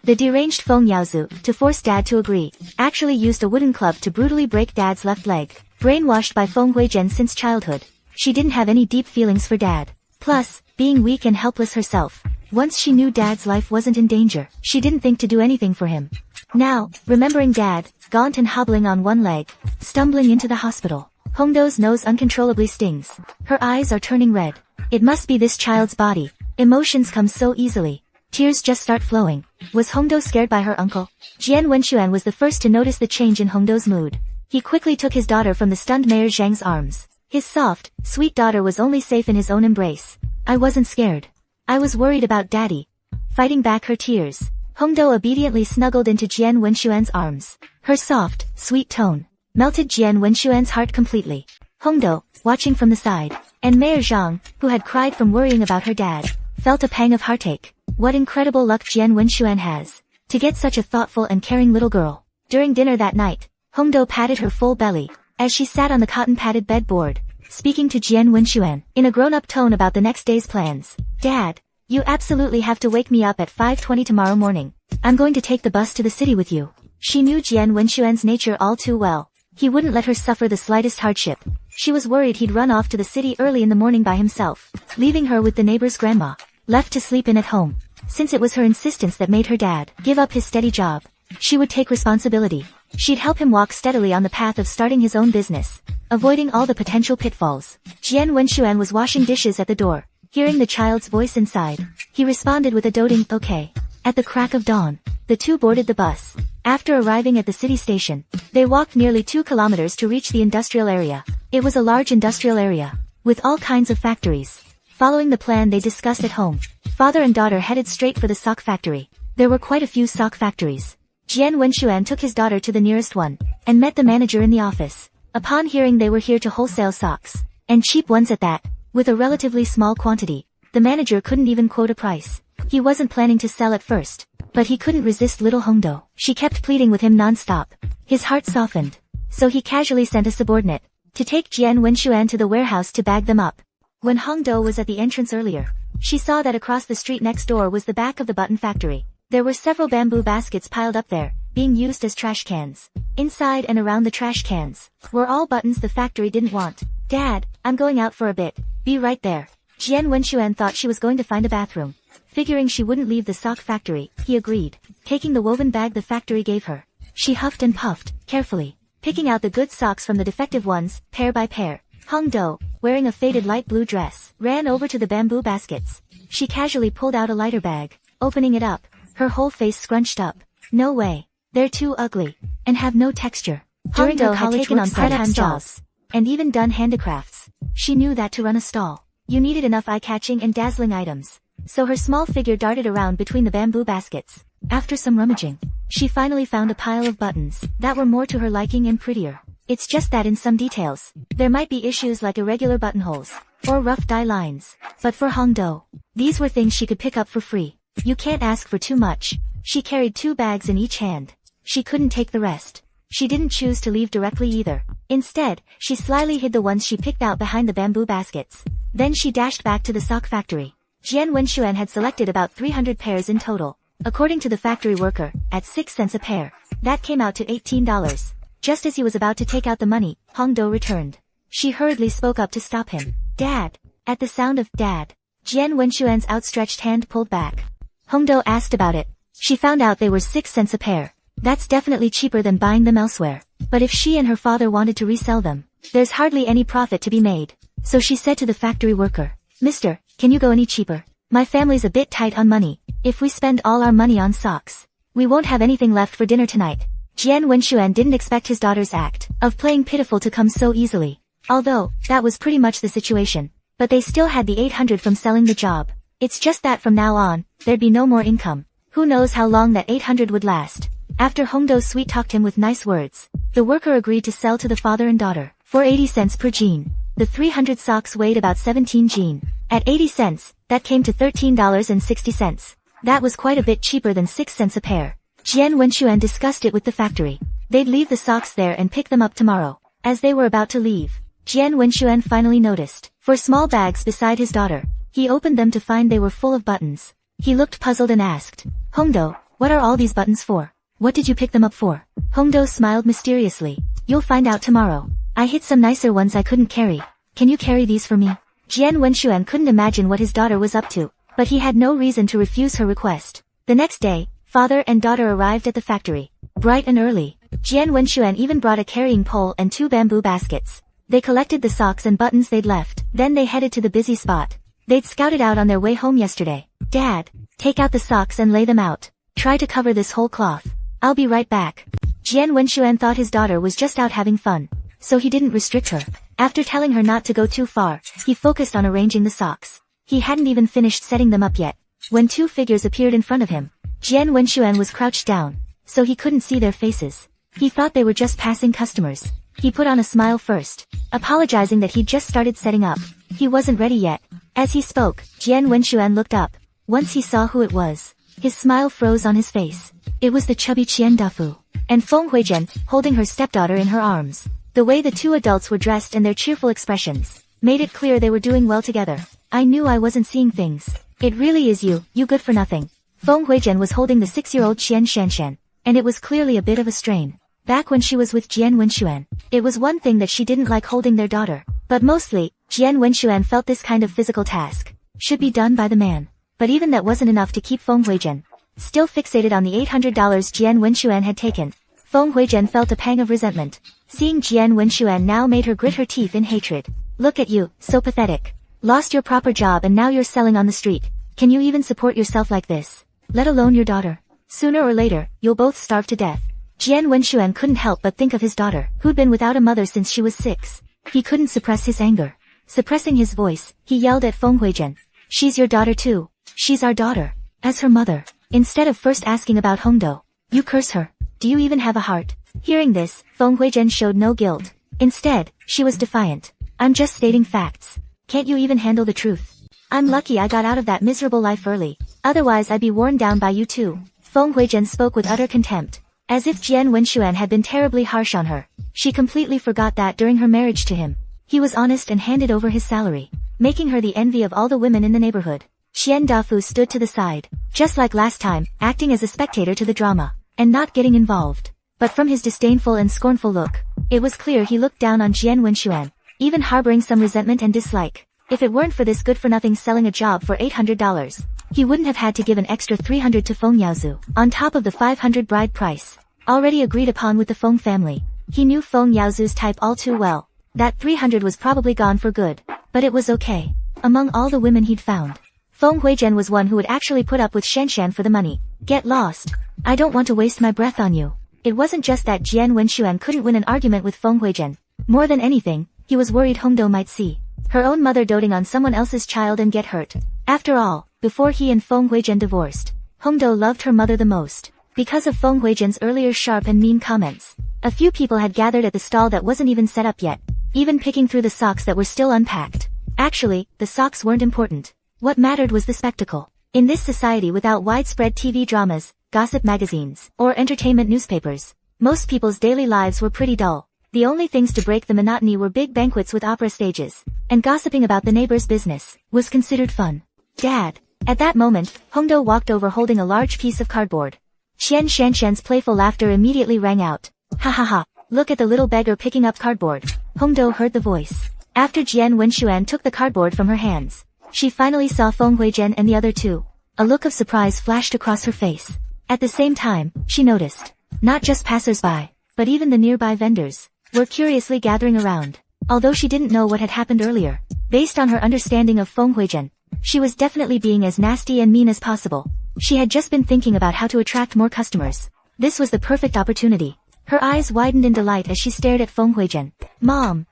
The deranged Feng Yaozu, to force Dad to agree, actually used a wooden club to brutally break Dad's left leg. Brainwashed by Feng Huijian since childhood, she didn't have any deep feelings for Dad. Plus, being weak and helpless herself, once she knew Dad's life wasn't in danger, she didn't think to do anything for him. Now, remembering Dad, gaunt and hobbling on one leg, stumbling into the hospital, Hongdo's nose uncontrollably stings. Her eyes are turning red. It must be this child's body. Emotions come so easily. Tears just start flowing. Was Hongdo scared by her uncle? Jian Wenxuan was the first to notice the change in Hongdo's mood. He quickly took his daughter from the stunned Mayor Zhang's arms. His soft, sweet daughter was only safe in his own embrace. I wasn't scared. I was worried about Daddy. Fighting back her tears, Hongdo obediently snuggled into Jian Wenxuan's arms. Her soft, sweet tone melted Jian Wenxuan's heart completely. Hongdo, watching from the side, and Mayor Zhang, who had cried from worrying about her dad, felt a pang of heartache. What incredible luck Jian Wenxuan has to get such a thoughtful and caring little girl. During dinner that night, Hongdo patted her full belly as she sat on the cotton-padded bedboard, speaking to Jian Wenxuan in a grown-up tone about the next day's plans. Dad, you absolutely have to wake me up at 5:20 tomorrow morning. I'm going to take the bus to the city with you. She knew Jian Wenxuan's nature all too well. He wouldn't let her suffer the slightest hardship. She was worried he'd run off to the city early in the morning by himself, leaving her with the neighbor's grandma, left to sleep in at home. Since it was her insistence that made her dad give up his steady job, she would take responsibility. She'd help him walk steadily on the path of starting his own business, avoiding all the potential pitfalls. Jian Wenxuan was washing dishes at the door. Hearing the child's voice inside, he responded with a doting okay. At the crack of dawn, the two boarded the bus. After arriving at the city station, they walked nearly 2 kilometers to reach the industrial area. It was a large industrial area, with all kinds of factories. Following the plan they discussed at home, father and daughter headed straight for the sock factory. There were quite a few sock factories. Jian Wenxuan took his daughter to the nearest one, and met the manager in the office. Upon hearing they were here to wholesale socks, and cheap ones at that, with a relatively small quantity, the manager couldn't even quote a price. He wasn't planning to sell at first, but he couldn't resist little Hongdo. She kept pleading with him non-stop. His heart softened, so he casually sent a subordinate to take Jian Wenxuan to the warehouse to bag them up. When Hongdo was at the entrance earlier, she saw that across the street next door was the back of the button factory. There were several bamboo baskets piled up there, being used as trash cans. Inside and around the trash cans were all buttons the factory didn't want. Dad, I'm going out for a bit. Be right there. Jian Wenxuan thought she was going to find a bathroom. Figuring she wouldn't leave the sock factory, he agreed, taking the woven bag the factory gave her. She huffed and puffed, carefully, picking out the good socks from the defective ones, pair by pair. Hongdo, wearing a faded light blue dress, ran over to the bamboo baskets. She casually pulled out a lighter bag, opening it up, her whole face scrunched up. No way. They're too ugly, and have no texture. Hongdo had taken on part-time jobs, and even done handicrafts. She knew that to run a stall, you needed enough eye-catching and dazzling items. So her small figure darted around between the bamboo baskets. After some rummaging, she finally found a pile of buttons that were more to her liking and prettier. It's just that in some details, there might be issues like irregular buttonholes, or rough dye lines. But for Hongdo, these were things she could pick up for free. You can't ask for too much. She carried 2 bags in each hand. She couldn't take the rest. She didn't choose to leave directly either. Instead, she slyly hid the ones she picked out behind the bamboo baskets. Then she dashed back to the sock factory. Jian Wenxuan had selected about 300 pairs in total. According to the factory worker, at 6 cents a pair. That came out to $18. Just as he was about to take out the money, Hongdo returned. She hurriedly spoke up to stop him. Dad. At the sound of Dad, Jian Wenxuan's outstretched hand pulled back. Hongdo asked about it. She found out they were 6 cents a pair. That's definitely cheaper than buying them elsewhere. But if she and her father wanted to resell them, there's hardly any profit to be made. So she said to the factory worker, Mister, can you go any cheaper? My family's a bit tight on money. If we spend all our money on socks, we won't have anything left for dinner tonight. Jian Wenxuan didn't expect his daughter's act of playing pitiful to come so easily. Although, that was pretty much the situation. But they still had the 800 from selling the job. It's just that from now on, there'd be no more income. Who knows how long that 800 would last. After Hongdo sweet-talked him with nice words, the worker agreed to sell to the father and daughter for 80 cents per jean. The 300 socks weighed about 17 jean. At 80 cents, that came to $13.60. That was quite a bit cheaper than 6 cents a pair. Jian Wenxuan discussed it with the factory. They'd leave the socks there and pick them up tomorrow. As they were about to leave, Jian Wenxuan finally noticed 4 small bags beside his daughter. He opened them to find they were full of buttons. He looked puzzled and asked, Hongdo, what are all these buttons for? What did you pick them up for? Hongdo smiled mysteriously. You'll find out tomorrow. I hid some nicer ones I couldn't carry. Can you carry these for me? Jian Wenxuan couldn't imagine what his daughter was up to, but he had no reason to refuse her request. The next day, father and daughter arrived at the factory. Bright and early, Jian Wenxuan even brought a carrying pole and 2 bamboo baskets. They collected the socks and buttons they'd left, then they headed to the busy spot. They'd scouted out on their way home yesterday. Dad, take out the socks and lay them out. Try to cover this whole cloth. I'll be right back. Jian Wenxuan thought his daughter was just out having fun, so he didn't restrict her. After telling her not to go too far, he focused on arranging the socks. He hadn't even finished setting them up yet, when 2 figures appeared in front of him. Jian Wenxuan was crouched down, so he couldn't see their faces. He thought they were just passing customers. He put on a smile first, apologizing that he'd just started setting up. He wasn't ready yet. As he spoke, Jian Wenxuan looked up. Once he saw who it was, his smile froze on his face. It was the chubby Qian Dafu, and Feng Huizhen, holding her stepdaughter in her arms. The way the 2 adults were dressed and their cheerful expressions made it clear they were doing well together. I knew I wasn't seeing things. It really is you good for nothing. Feng Huizhen was holding the 6-year-old Qian Shanshan, and it was clearly a bit of a strain. Back when she was with Jian Wenxuan, it was one thing that she didn't like holding their daughter. But mostly, Jian Wenxuan felt this kind of physical task should be done by the man. But even that wasn't enough to keep Feng Huizhen still fixated on the $800 Jian Wenxuan had taken. Feng Huizhen felt a pang of resentment. Seeing Jian Wenxuan now made her grit her teeth in hatred. Look at you, so pathetic. Lost your proper job and now you're selling on the street. Can you even support yourself like this? Let alone your daughter. Sooner or later, you'll both starve to death. Jian Wenxuan couldn't help but think of his daughter, who'd been without a mother since she was 6. He couldn't suppress his anger. Suppressing his voice, he yelled at Feng Huizhen. She's your daughter too. She's our daughter. As her mother. Instead of first asking about Hongdo, you curse her. Do you even have a heart? Hearing this, Feng Huizhen showed no guilt. Instead, she was defiant. I'm just stating facts. Can't you even handle the truth? I'm lucky I got out of that miserable life early. Otherwise I'd be worn down by you too. Feng Huizhen spoke with utter contempt. As if Jian Wenxuan had been terribly harsh on her. She completely forgot that during her marriage to him. He was honest and handed over his salary, making her the envy of all the women in the neighborhood. Qian Dafu stood to the side, just like last time, acting as a spectator to the drama, and not getting involved. But from his disdainful and scornful look, it was clear he looked down on Jian Wenxuan, even harboring some resentment and dislike. If it weren't for this good-for-nothing selling a job for $800, he wouldn't have had to give an extra $300 to Feng Yaozu, on top of the $500 bride price, already agreed upon with the Feng family. He knew Feng Yaozu's type all too well. That $300 was probably gone for good, but it was okay. Among all the women he'd found, Feng Huizhen was one who would actually put up with Shanshan for the money. Get lost. I don't want to waste my breath on you. It wasn't just that Jian Wenxuan couldn't win an argument with Feng Huizhen. More than anything, he was worried Hongdo might see her own mother doting on someone else's child and get hurt. After all, before he and Feng Huizhen divorced, Hongdo loved her mother the most. Because of Feng Huizhen's earlier sharp and mean comments, a few people had gathered at the stall that wasn't even set up yet, even picking through the socks that were still unpacked. Actually, the socks weren't important. What mattered was the spectacle. In this society without widespread TV dramas, gossip magazines, or entertainment newspapers, most people's daily lives were pretty dull. The only things to break the monotony were big banquets with opera stages, and gossiping about the neighbor's business was considered fun. Dad. At that moment, Hongdo walked over holding a large piece of cardboard. Qian Shanshan's playful laughter immediately rang out. Ha ha ha, look at the little beggar picking up cardboard. Hongdo heard the voice. After Jian Wenxuan took the cardboard from her hands, she finally saw Feng Huizhen and the other 2. A look of surprise flashed across her face. At the same time, she noticed, not just passers-by, but even the nearby vendors, were curiously gathering around. Although she didn't know what had happened earlier, based on her understanding of Feng Huizhen, she was definitely being as nasty and mean as possible. She had just been thinking about how to attract more customers. This was the perfect opportunity. Her eyes widened in delight as she stared at Feng Huizhen. Mom!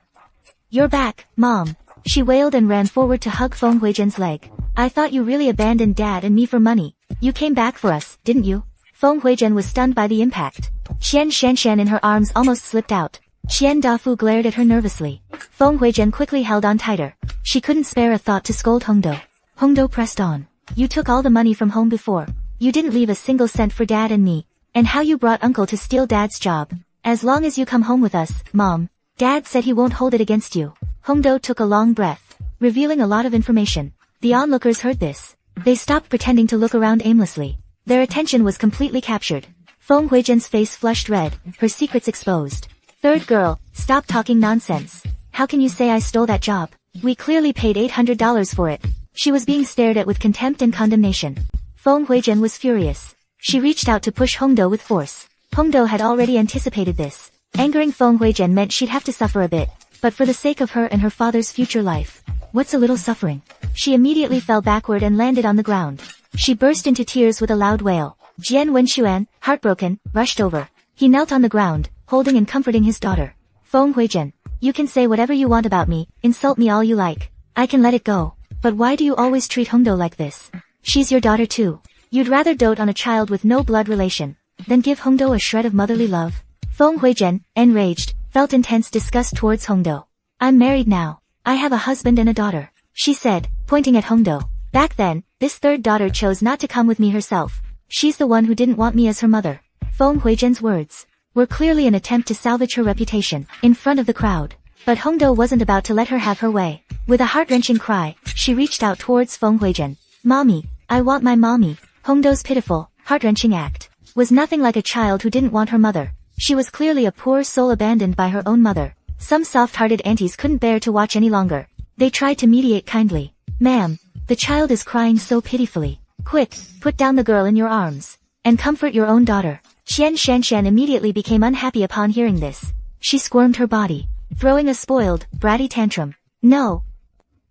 You're back, Mom! She wailed and ran forward to hug Feng Huizhen's leg. I thought you really abandoned Dad and me for money. You came back for us, didn't you? Feng Huizhen was stunned by the impact. Qian Shanshan in her arms almost slipped out. Qian Dafu glared at her nervously. Feng Huizhen quickly held on tighter. She couldn't spare a thought to scold Hongdo. Hongdo pressed on. You took all the money from home before. You didn't leave a single cent for Dad and me. And how you brought Uncle to steal Dad's job. As long as you come home with us, Mom. Dad said he won't hold it against you. Hongdo took a long breath, revealing a lot of information. The onlookers heard this. They stopped pretending to look around aimlessly. Their attention was completely captured. Feng Huijian's face flushed red, her secrets exposed. Third girl, stop talking nonsense. How can you say I stole that job? We clearly paid $800 for it. She was being stared at with contempt and condemnation. Feng Huijian was furious. She reached out to push Hongdo with force. Hongdo had already anticipated this. Angering Feng Huijian meant she'd have to suffer a bit, but for the sake of her and her father's future life. What's a little suffering? She immediately fell backward and landed on the ground. She burst into tears with a loud wail. Jian Wenxuan, heartbroken, rushed over. He knelt on the ground, holding and comforting his daughter. Feng Huijian, you can say whatever you want about me, insult me all you like. I can let it go. But why do you always treat Hongdo like this? She's your daughter too. You'd rather dote on a child with no blood relation than give Hongdo a shred of motherly love? Feng Huijian, enraged, felt intense disgust towards Hongdo. I'm married now. I have a husband and a daughter, she said, pointing at Hongdo. Back then, this third daughter chose not to come with me herself. She's the one who didn't want me as her mother. Feng Huijian's words were clearly an attempt to salvage her reputation in front of the crowd. But Hongdo wasn't about to let her have her way. With a heart-wrenching cry, she reached out towards Feng Huijian. Mommy, I want my mommy. Hongdo's pitiful, heart-wrenching act was nothing like a child who didn't want her mother. She was clearly a poor soul abandoned by her own mother. Some soft-hearted aunties couldn't bear to watch any longer. They tried to mediate kindly. Ma'am, the child is crying so pitifully. Quick, put down the girl in your arms and comfort your own daughter. Qian Shanshan immediately became unhappy upon hearing this. She squirmed her body, throwing a spoiled, bratty tantrum. No.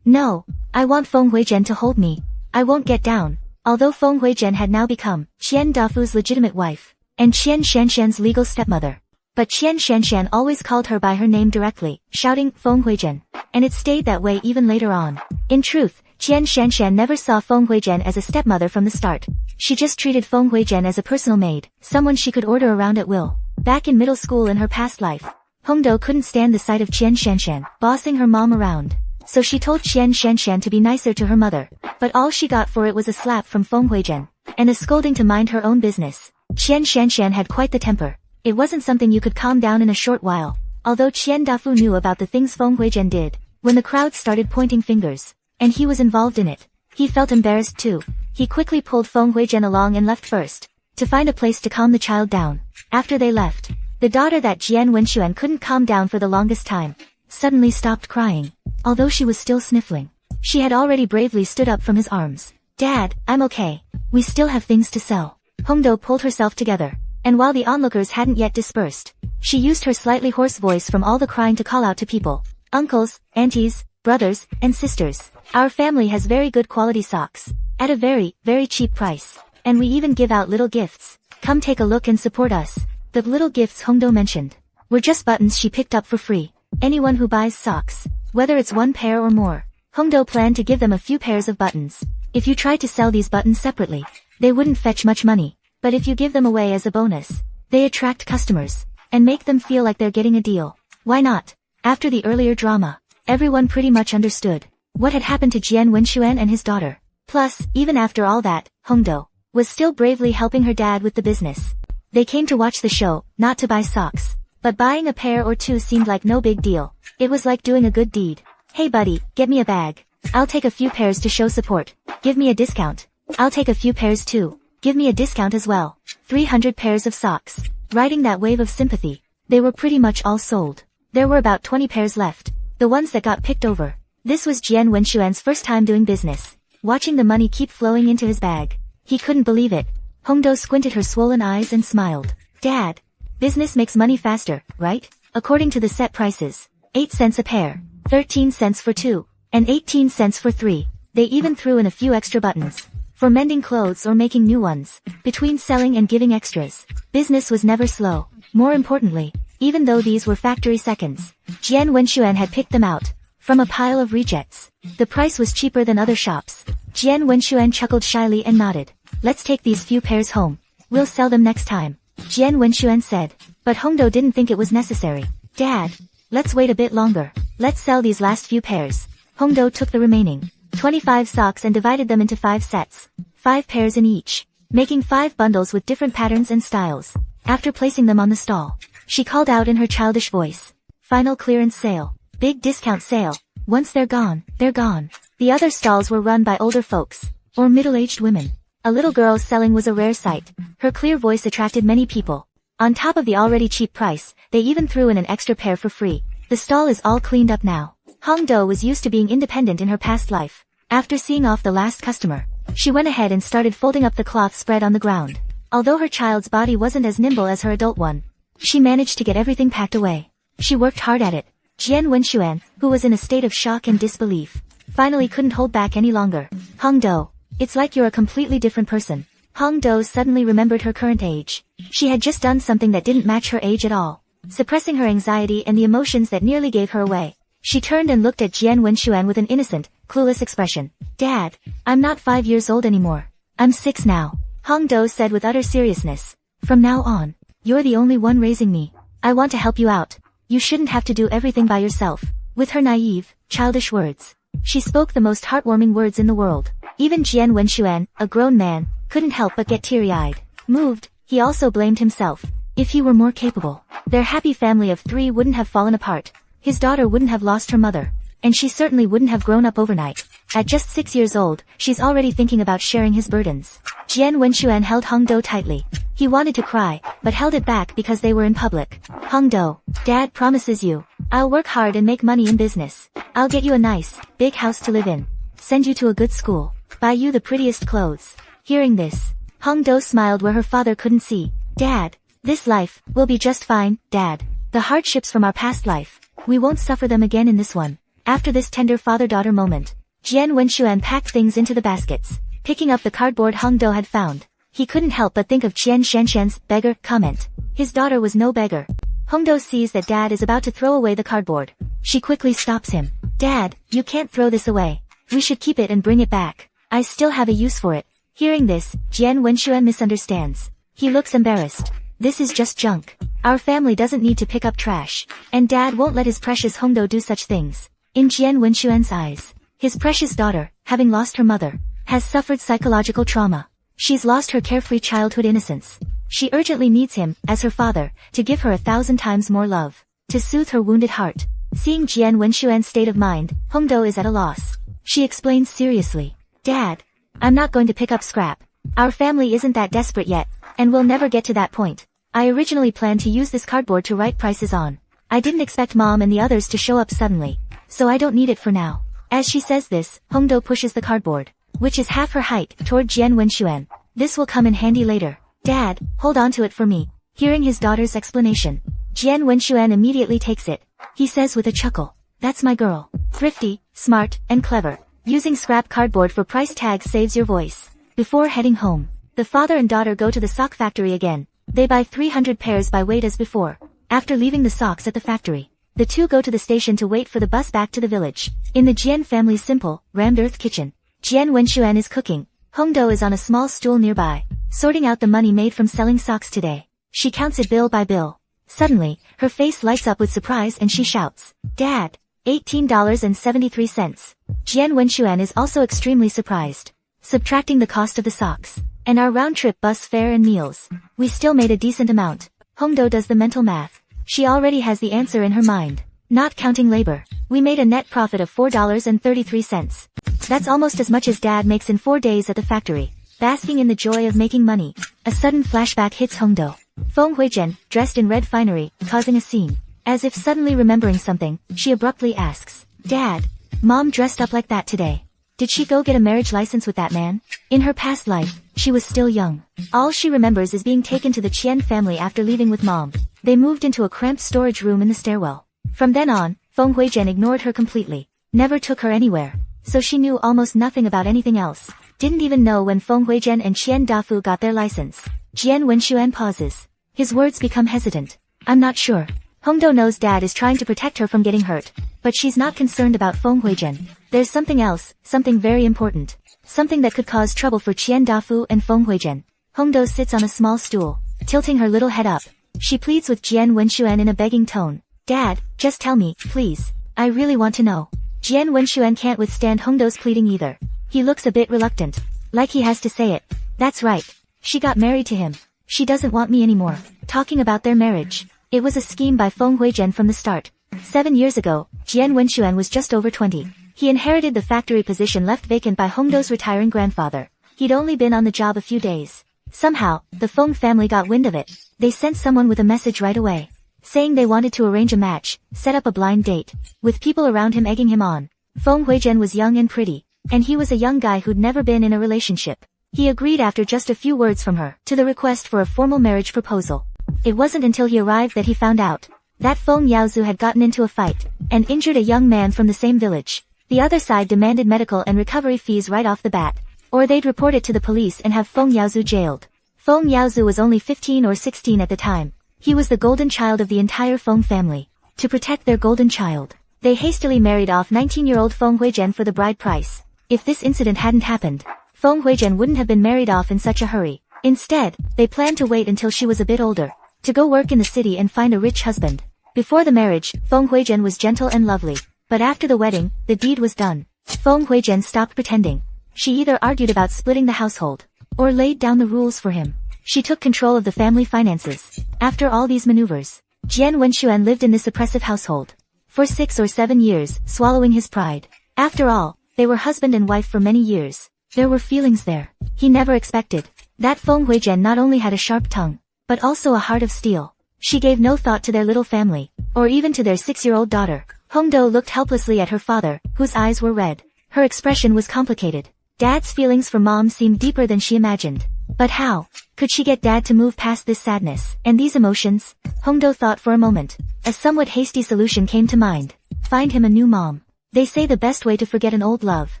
No, I want Feng Huijian to hold me. I won't get down. Although Feng Huijian had now become Qian Dafu's legitimate wife and Qian Shanshan's legal stepmother. But Qian Shanshan always called her by her name directly, shouting, Feng Huijian. And it stayed that way even later on. In truth, Qian Shanshan never saw Feng Huijian as a stepmother from the start. She just treated Feng Huijian as a personal maid, someone she could order around at will. Back in middle school in her past life, Hongdo couldn't stand the sight of Qian Shanshan bossing her mom around. So she told Qian Shanshan to be nicer to her mother. But all she got for it was a slap from Feng Huijian and a scolding to mind her own business. Qian Shanshan had quite the temper. It wasn't something you could calm down in a short while. Although Qian Dafu knew about the things Feng Huijian did, when the crowd started pointing fingers, and he was involved in it, he felt embarrassed too. He quickly pulled Feng Huijian along and left first, to find a place to calm the child down. After they left, the daughter that Jian Wenxuan couldn't calm down for the longest time, suddenly stopped crying. Although she was still sniffling, she had already bravely stood up from his arms. Dad, I'm okay. We still have things to sell. Hongdo pulled herself together, and while the onlookers hadn't yet dispersed, she used her slightly hoarse voice from all the crying to call out to people. Uncles, aunties, brothers, and sisters. Our family has very good quality socks, at a very, very cheap price. And we even give out little gifts. Come take a look and support us. The little gifts Hongdo mentioned were just buttons she picked up for free. Anyone who buys socks, whether it's one pair or more, Hongdo planned to give them a few pairs of buttons. If you tried to sell these buttons separately, they wouldn't fetch much money. But if you give them away as a bonus, they attract customers and make them feel like they're getting a deal. Why not? After the earlier drama, everyone pretty much understood what had happened to Jian Wenxuan and his daughter. Plus, even after all that, Hongdo was still bravely helping her dad with the business. They came to watch the show, not to buy socks. But buying a pair or two seemed like no big deal. It was like doing a good deed. Hey buddy, get me a bag. I'll take a few pairs to show support. Give me a discount. I'll take a few pairs too. Give me a discount as well. 300 pairs of socks. Riding that wave of sympathy, they were pretty much all sold. There were about 20 pairs left. The ones that got picked over. This was Jian Wenxuan's first time doing business. Watching the money keep flowing into his bag, he couldn't believe it. Hongdo squinted her swollen eyes and smiled. Dad, business makes money faster, right? According to the set prices, 8 cents a pair, 13 cents for 2, and 18 cents for 3. They even threw in a few extra buttons for mending clothes or making new ones. Between selling and giving extras, business was never slow. More importantly, even though these were factory seconds, Jian Wenxuan had picked them out from a pile of rejects. The price was cheaper than other shops. Jian Wenxuan chuckled shyly and nodded. Let's take these few pairs home. We'll sell them next time, Jian Wenxuan said. But Hongdo didn't think it was necessary. Dad, let's wait a bit longer. Let's sell these last few pairs. Hongdo took the remaining 25 socks and divided them into 5 sets, 5 pairs in each, making 5 bundles with different patterns and styles. After placing them on the stall, she called out in her childish voice, "Final clearance sale. Big discount sale. Once they're gone, they're gone." The other stalls were run by older folks, or middle-aged women. A little girl selling was a rare sight. Her clear voice attracted many people. On top of the already cheap price, they even threw in an extra pair for free. The stall is all cleaned up now. Hongdo was used to being independent in her past life. After seeing off the last customer, she went ahead and started folding up the cloth spread on the ground. Although her child's body wasn't as nimble as her adult one, she managed to get everything packed away. She worked hard at it. Jian Wenxuan, who was in a state of shock and disbelief, finally couldn't hold back any longer. "Hongdo, it's like you're a completely different person." Hongdo suddenly remembered her current age. She had just done something that didn't match her age at all, suppressing her anxiety and the emotions that nearly gave her away. She turned and looked at Jian Wenxuan with an innocent, clueless expression. "Dad, I'm not 5 years old anymore. I'm 6 now." Hongdo said with utter seriousness. "From now on, you're the only one raising me. I want to help you out. You shouldn't have to do everything by yourself." With her naive, childish words, she spoke the most heartwarming words in the world. Even Jian Wenxuan, a grown man, couldn't help but get teary-eyed. Moved, he also blamed himself. If he were more capable, their happy family of 3 wouldn't have fallen apart. His daughter wouldn't have lost her mother, and she certainly wouldn't have grown up overnight. At just 6 years old, she's already thinking about sharing his burdens. Jian Wenxuan held Hongdo tightly. He wanted to cry, but held it back because they were in public. "Hongdo, Dad promises you, I'll work hard and make money in business. I'll get you a nice, big house to live in, send you to a good school, buy you the prettiest clothes." Hearing this, Hongdo smiled where her father couldn't see. "Dad, this life will be just fine, Dad. The hardships from our past life, we won't suffer them again in this one." After this tender father-daughter moment, Jian Wenxuan packed things into the baskets, picking up the cardboard Hongdo had found. He couldn't help but think of Qian Shanshan's beggar comment. His daughter was no beggar. Hongdo sees that Dad is about to throw away the cardboard. She quickly stops him. "Dad, you can't throw this away. We should keep it and bring it back. I still have a use for it." Hearing this, Jian Wenxuan misunderstands. He looks embarrassed. "This is just junk. Our family doesn't need to pick up trash, and Dad won't let his precious Hongdo do such things." In Jian Wenxuan's eyes, his precious daughter, having lost her mother, has suffered psychological trauma. She's lost her carefree childhood innocence. She urgently needs him, as her father, to give her 1,000 times more love, to soothe her wounded heart. Seeing Jian Wenxuan's state of mind, Hongdo is at a loss. She explains seriously. "Dad, I'm not going to pick up scrap. Our family isn't that desperate yet, and we'll never get to that point. I originally planned to use this cardboard to write prices on. I didn't expect Mom and the others to show up suddenly, so I don't need it for now." As she says this, Hongdo pushes the cardboard, which is half her height, toward Jian Wenxuan. "This will come in handy later. Dad, hold on to it for me." Hearing his daughter's explanation, Jian Wenxuan immediately takes it. He says with a chuckle, "That's my girl. Thrifty, smart, and clever. Using scrap cardboard for price tags saves your voice." Before heading home, the father and daughter go to the sock factory again. They buy 300 pairs by weight as before. After leaving the socks at the factory, the two go to the station to wait for the bus back to the village. In the Jian family's simple, rammed earth kitchen, Jian Wenxuan is cooking. Hongdo is on a small stool nearby, sorting out the money made from selling socks today. She counts it bill by bill. Suddenly, her face lights up with surprise and she shouts, "Dad, $18.73. Jian Wenxuan is also extremely surprised. Subtracting the cost of the socks, and our round-trip bus fare and meals, we still made a decent amount. Hongdo does the mental math. She already has the answer in her mind. Not counting labor, we made a net profit of $4.33. That's almost as much as Dad makes in 4 days at the factory. Basking in the joy of making money, a sudden flashback hits Hongdo. Feng Huizhen, dressed in red finery, causing a scene. As if suddenly remembering something, she abruptly asks, "Dad, Mom dressed up like that today. Did she go get a marriage license with that man?" In her past life, she was still young. All she remembers is being taken to the Qian family after leaving with Mom. They moved into a cramped storage room in the stairwell. From then on, Feng Huizhen ignored her completely, never took her anywhere, so she knew almost nothing about anything else. Didn't even know when Feng Huizhen and Qian Dafu got their license. Jian Wenxuan pauses. His words become hesitant. "I'm not sure." Hongdo knows Dad is trying to protect her from getting hurt, but she's not concerned about Feng Huizhen. There's something else, something very important. Something that could cause trouble for Qian Dafu and Feng Huizhen. Hongdo sits on a small stool, tilting her little head up. She pleads with Jian Wenxuan in a begging tone. "Dad, just tell me, please. I really want to know." Jian Wenxuan can't withstand Hongdo's pleading either. He looks a bit reluctant. Like he has to say it. That's right. She got married to him. She doesn't want me anymore. Talking about their marriage. It was a scheme by Feng Huizhen from the start. 7 years ago, Jian Wenxuan was just over 20. He inherited the factory position left vacant by Hongdo's retiring grandfather. He'd only been on the job a few days. Somehow, the Feng family got wind of it. They sent someone with a message right away, saying they wanted to arrange a match, set up a blind date, with people around him egging him on. Feng Huizhen was young and pretty, and he was a young guy who'd never been in a relationship. He agreed after just a few words from her to the request for a formal marriage proposal. It wasn't until he arrived that he found out that Feng Yaozu had gotten into a fight and injured a young man from the same village. The other side demanded medical and recovery fees right off the bat, or they'd report it to the police and have Feng Yaozu jailed. Feng Yaozu was only 15 or 16 at the time. He was the golden child of the entire Feng family. To protect their golden child, they hastily married off 19-year-old Feng Huizhen for the bride price. If this incident hadn't happened, Feng Huizhen wouldn't have been married off in such a hurry. Instead, they planned to wait until she was a bit older, to go work in the city and find a rich husband. Before the marriage, Feng Huizhen was gentle and lovely. But after the wedding, the deed was done. Feng Huizhen stopped pretending. She either argued about splitting the household, or laid down the rules for him. She took control of the family finances. After all these maneuvers, Jian Wenxuan lived in this oppressive household for 6 or 7 years, swallowing his pride. After all, they were husband and wife for many years. There were feelings there. He never expected that Feng Huizhen not only had a sharp tongue, but also a heart of steel. She gave no thought to their little family, or even to their 6-year-old daughter. Hongdo looked helplessly at her father, whose eyes were red. Her expression was complicated. Dad's feelings for Mom seemed deeper than she imagined. But how could she get Dad to move past this sadness and these emotions? Hongdo thought for a moment. A somewhat hasty solution came to mind. Find him a new mom. They say the best way to forget an old love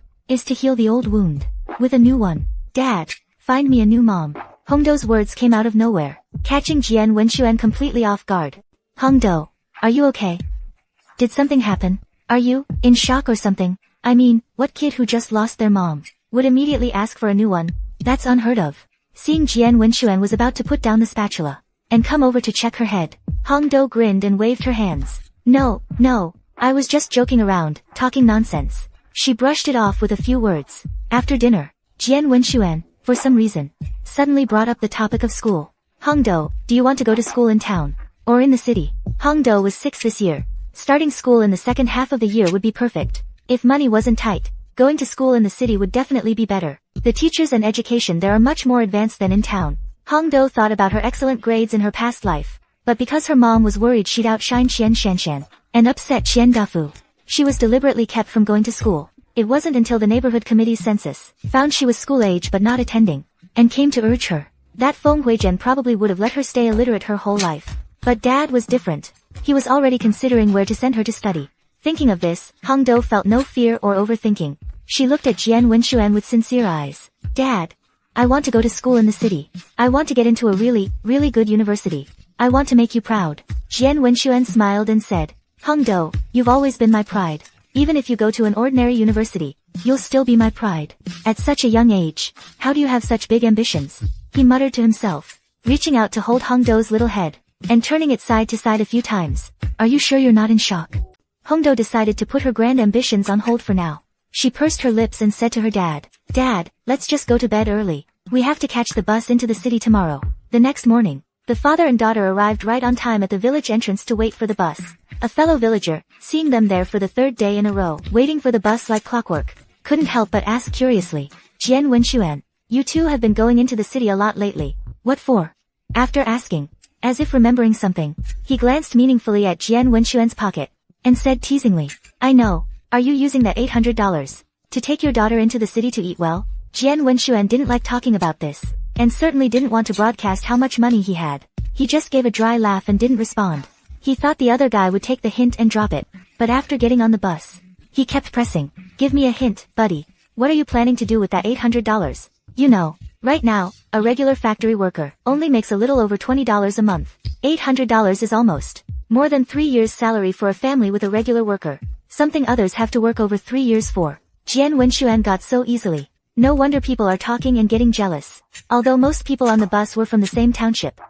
is to heal the old wound with a new one. Dad, find me a new mom. Hongdo's words came out of nowhere, catching Jian Wenxuan completely off guard. Hongdo, are you okay? Did something happen? Are you in shock or something? I mean, what kid who just lost their mom would immediately ask for a new one? That's unheard of. Seeing Jian Wenxuan was about to put down the spatula and come over to check her head, Hongdo grinned and waved her hands. No, I was just joking around, talking nonsense. She brushed it off with a few words. After dinner, Jian Wenxuan, for some reason, suddenly brought up the topic of school. Hongdo, do you want to go to school in town or in the city? Hongdo was 6 this year. Starting school in the second half of the year would be perfect. If money wasn't tight, going to school in the city would definitely be better. The teachers and education there are much more advanced than in town. Hongdo thought about her excellent grades in her past life, but because her mom was worried she'd outshine Qian Shanshan and upset Qian Dafu, she was deliberately kept from going to school. It wasn't until the neighborhood committee's census found she was school age but not attending, and came to urge her, that Feng Huizhen probably would have let her stay illiterate her whole life. But Dad was different. He was already considering where to send her to study. Thinking of this, Hongdo felt no fear or overthinking. She looked at Jian Wenxuan with sincere eyes. Dad, I want to go to school in the city. I want to get into a really good university. I want to make you proud. Jian Wenxuan smiled and said, Hongdo, you've always been my pride. Even if you go to an ordinary university, you'll still be my pride. At such a young age, how do you have such big ambitions? He muttered to himself, reaching out to hold Hongdo's little head and turning it side to side a few times. Are you sure you're not in shock? Hongdo decided to put her grand ambitions on hold for now. She pursed her lips and said to her dad, Dad, let's just go to bed early. We have to catch the bus into the city tomorrow. The next morning, the father and daughter arrived right on time at the village entrance to wait for the bus. A fellow villager, seeing them there for the 3rd day in a row, waiting for the bus like clockwork, couldn't help but ask curiously, Jian Wenxuan, you two have been going into the city a lot lately. What for? After asking, as if remembering something, he glanced meaningfully at Jian Wenxuan's pocket and said teasingly, I know, are you using that $800 to take your daughter into the city to eat well? Jian Wenxuan didn't like talking about this, and certainly didn't want to broadcast how much money he had. He just gave a dry laugh and didn't respond. He thought the other guy would take the hint and drop it, but after getting on the bus, he kept pressing. Give me a hint, buddy. What are you planning to do with that $800? You know, right now, a regular factory worker only makes a little over $20 a month. $800 is almost more than 3 years' salary for a family with a regular worker, something others have to work over 3 years for. Jian Wenxuan got so easily. No wonder people are talking and getting jealous. Although most people on the bus were from the same township,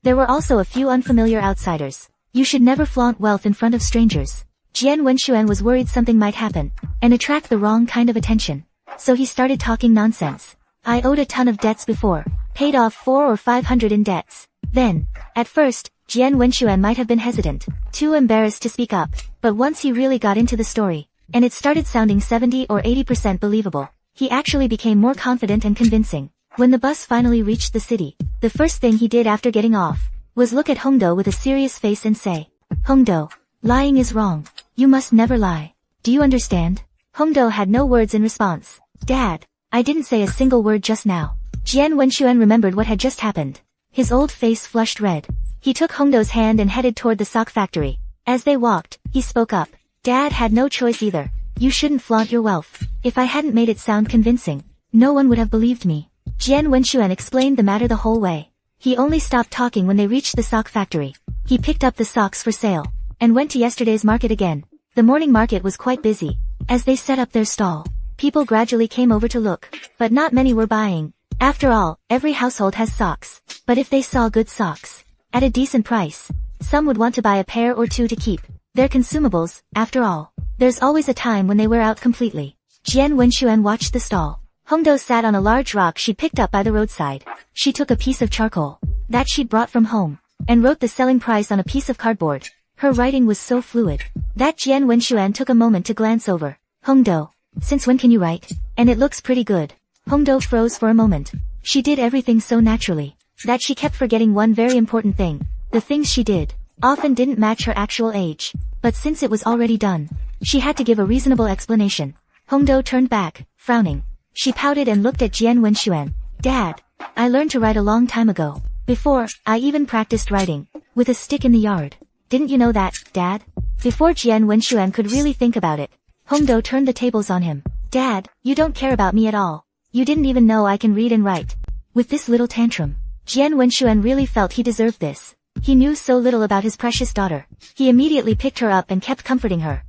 there were also a few unfamiliar outsiders. You should never flaunt wealth in front of strangers. Jian Wenxuan was worried something might happen, and attract the wrong kind of attention. So he started talking nonsense. I owed a ton of debts before, paid off 400 or 500 in debts. Then, at first, Jian Wenxuan might have been hesitant, too embarrassed to speak up, but once he really got into the story, and it started sounding 70 or 80% believable, he actually became more confident and convincing. When the bus finally reached the city, the first thing he did after getting off, was look at Hongdo with a serious face and say, "Hongdo, lying is wrong. You must never lie. Do you understand?" Hongdo had no words in response. "Dad, I didn't say a single word just now." Jian Wenxuan remembered what had just happened. His old face flushed red. He took Hongdo's hand and headed toward the sock factory. As they walked, he spoke up. "Dad had no choice either. You shouldn't flaunt your wealth. If I hadn't made it sound convincing, no one would have believed me." Jian Wenxuan explained the matter the whole way. He only stopped talking when they reached the sock factory. He picked up the socks for sale, and went to yesterday's market again. The morning market was quite busy. As they set up their stall, people gradually came over to look, but not many were buying. After all, every household has socks. But if they saw good socks, at a decent price, some would want to buy a pair or two to keep. They're consumables, after all. There's always a time when they wear out completely. Jian Wenxuan watched the stall. Hongdo sat on a large rock she'd picked up by the roadside. She took a piece of charcoal that she'd brought from home, and wrote the selling price on a piece of cardboard. Her writing was so fluid that Jian Wenxuan took a moment to glance over. "Hongdo, since when can you write? And it looks pretty good." Hongdo froze for a moment. She did everything so naturally that she kept forgetting one very important thing. The things she did often didn't match her actual age. But since it was already done, she had to give a reasonable explanation. Hongdo turned back, frowning. She pouted and looked at Jian Wenxuan. "Dad, I learned to write a long time ago. Before, I even practiced writing with a stick in the yard. Didn't you know that, Dad?" Before Jian Wenxuan could really think about it, Hongdo turned the tables on him. "Dad, you don't care about me at all. You didn't even know I can read and write." With this little tantrum, Jian Wenxuan really felt he deserved this. He knew so little about his precious daughter. He immediately picked her up and kept comforting her.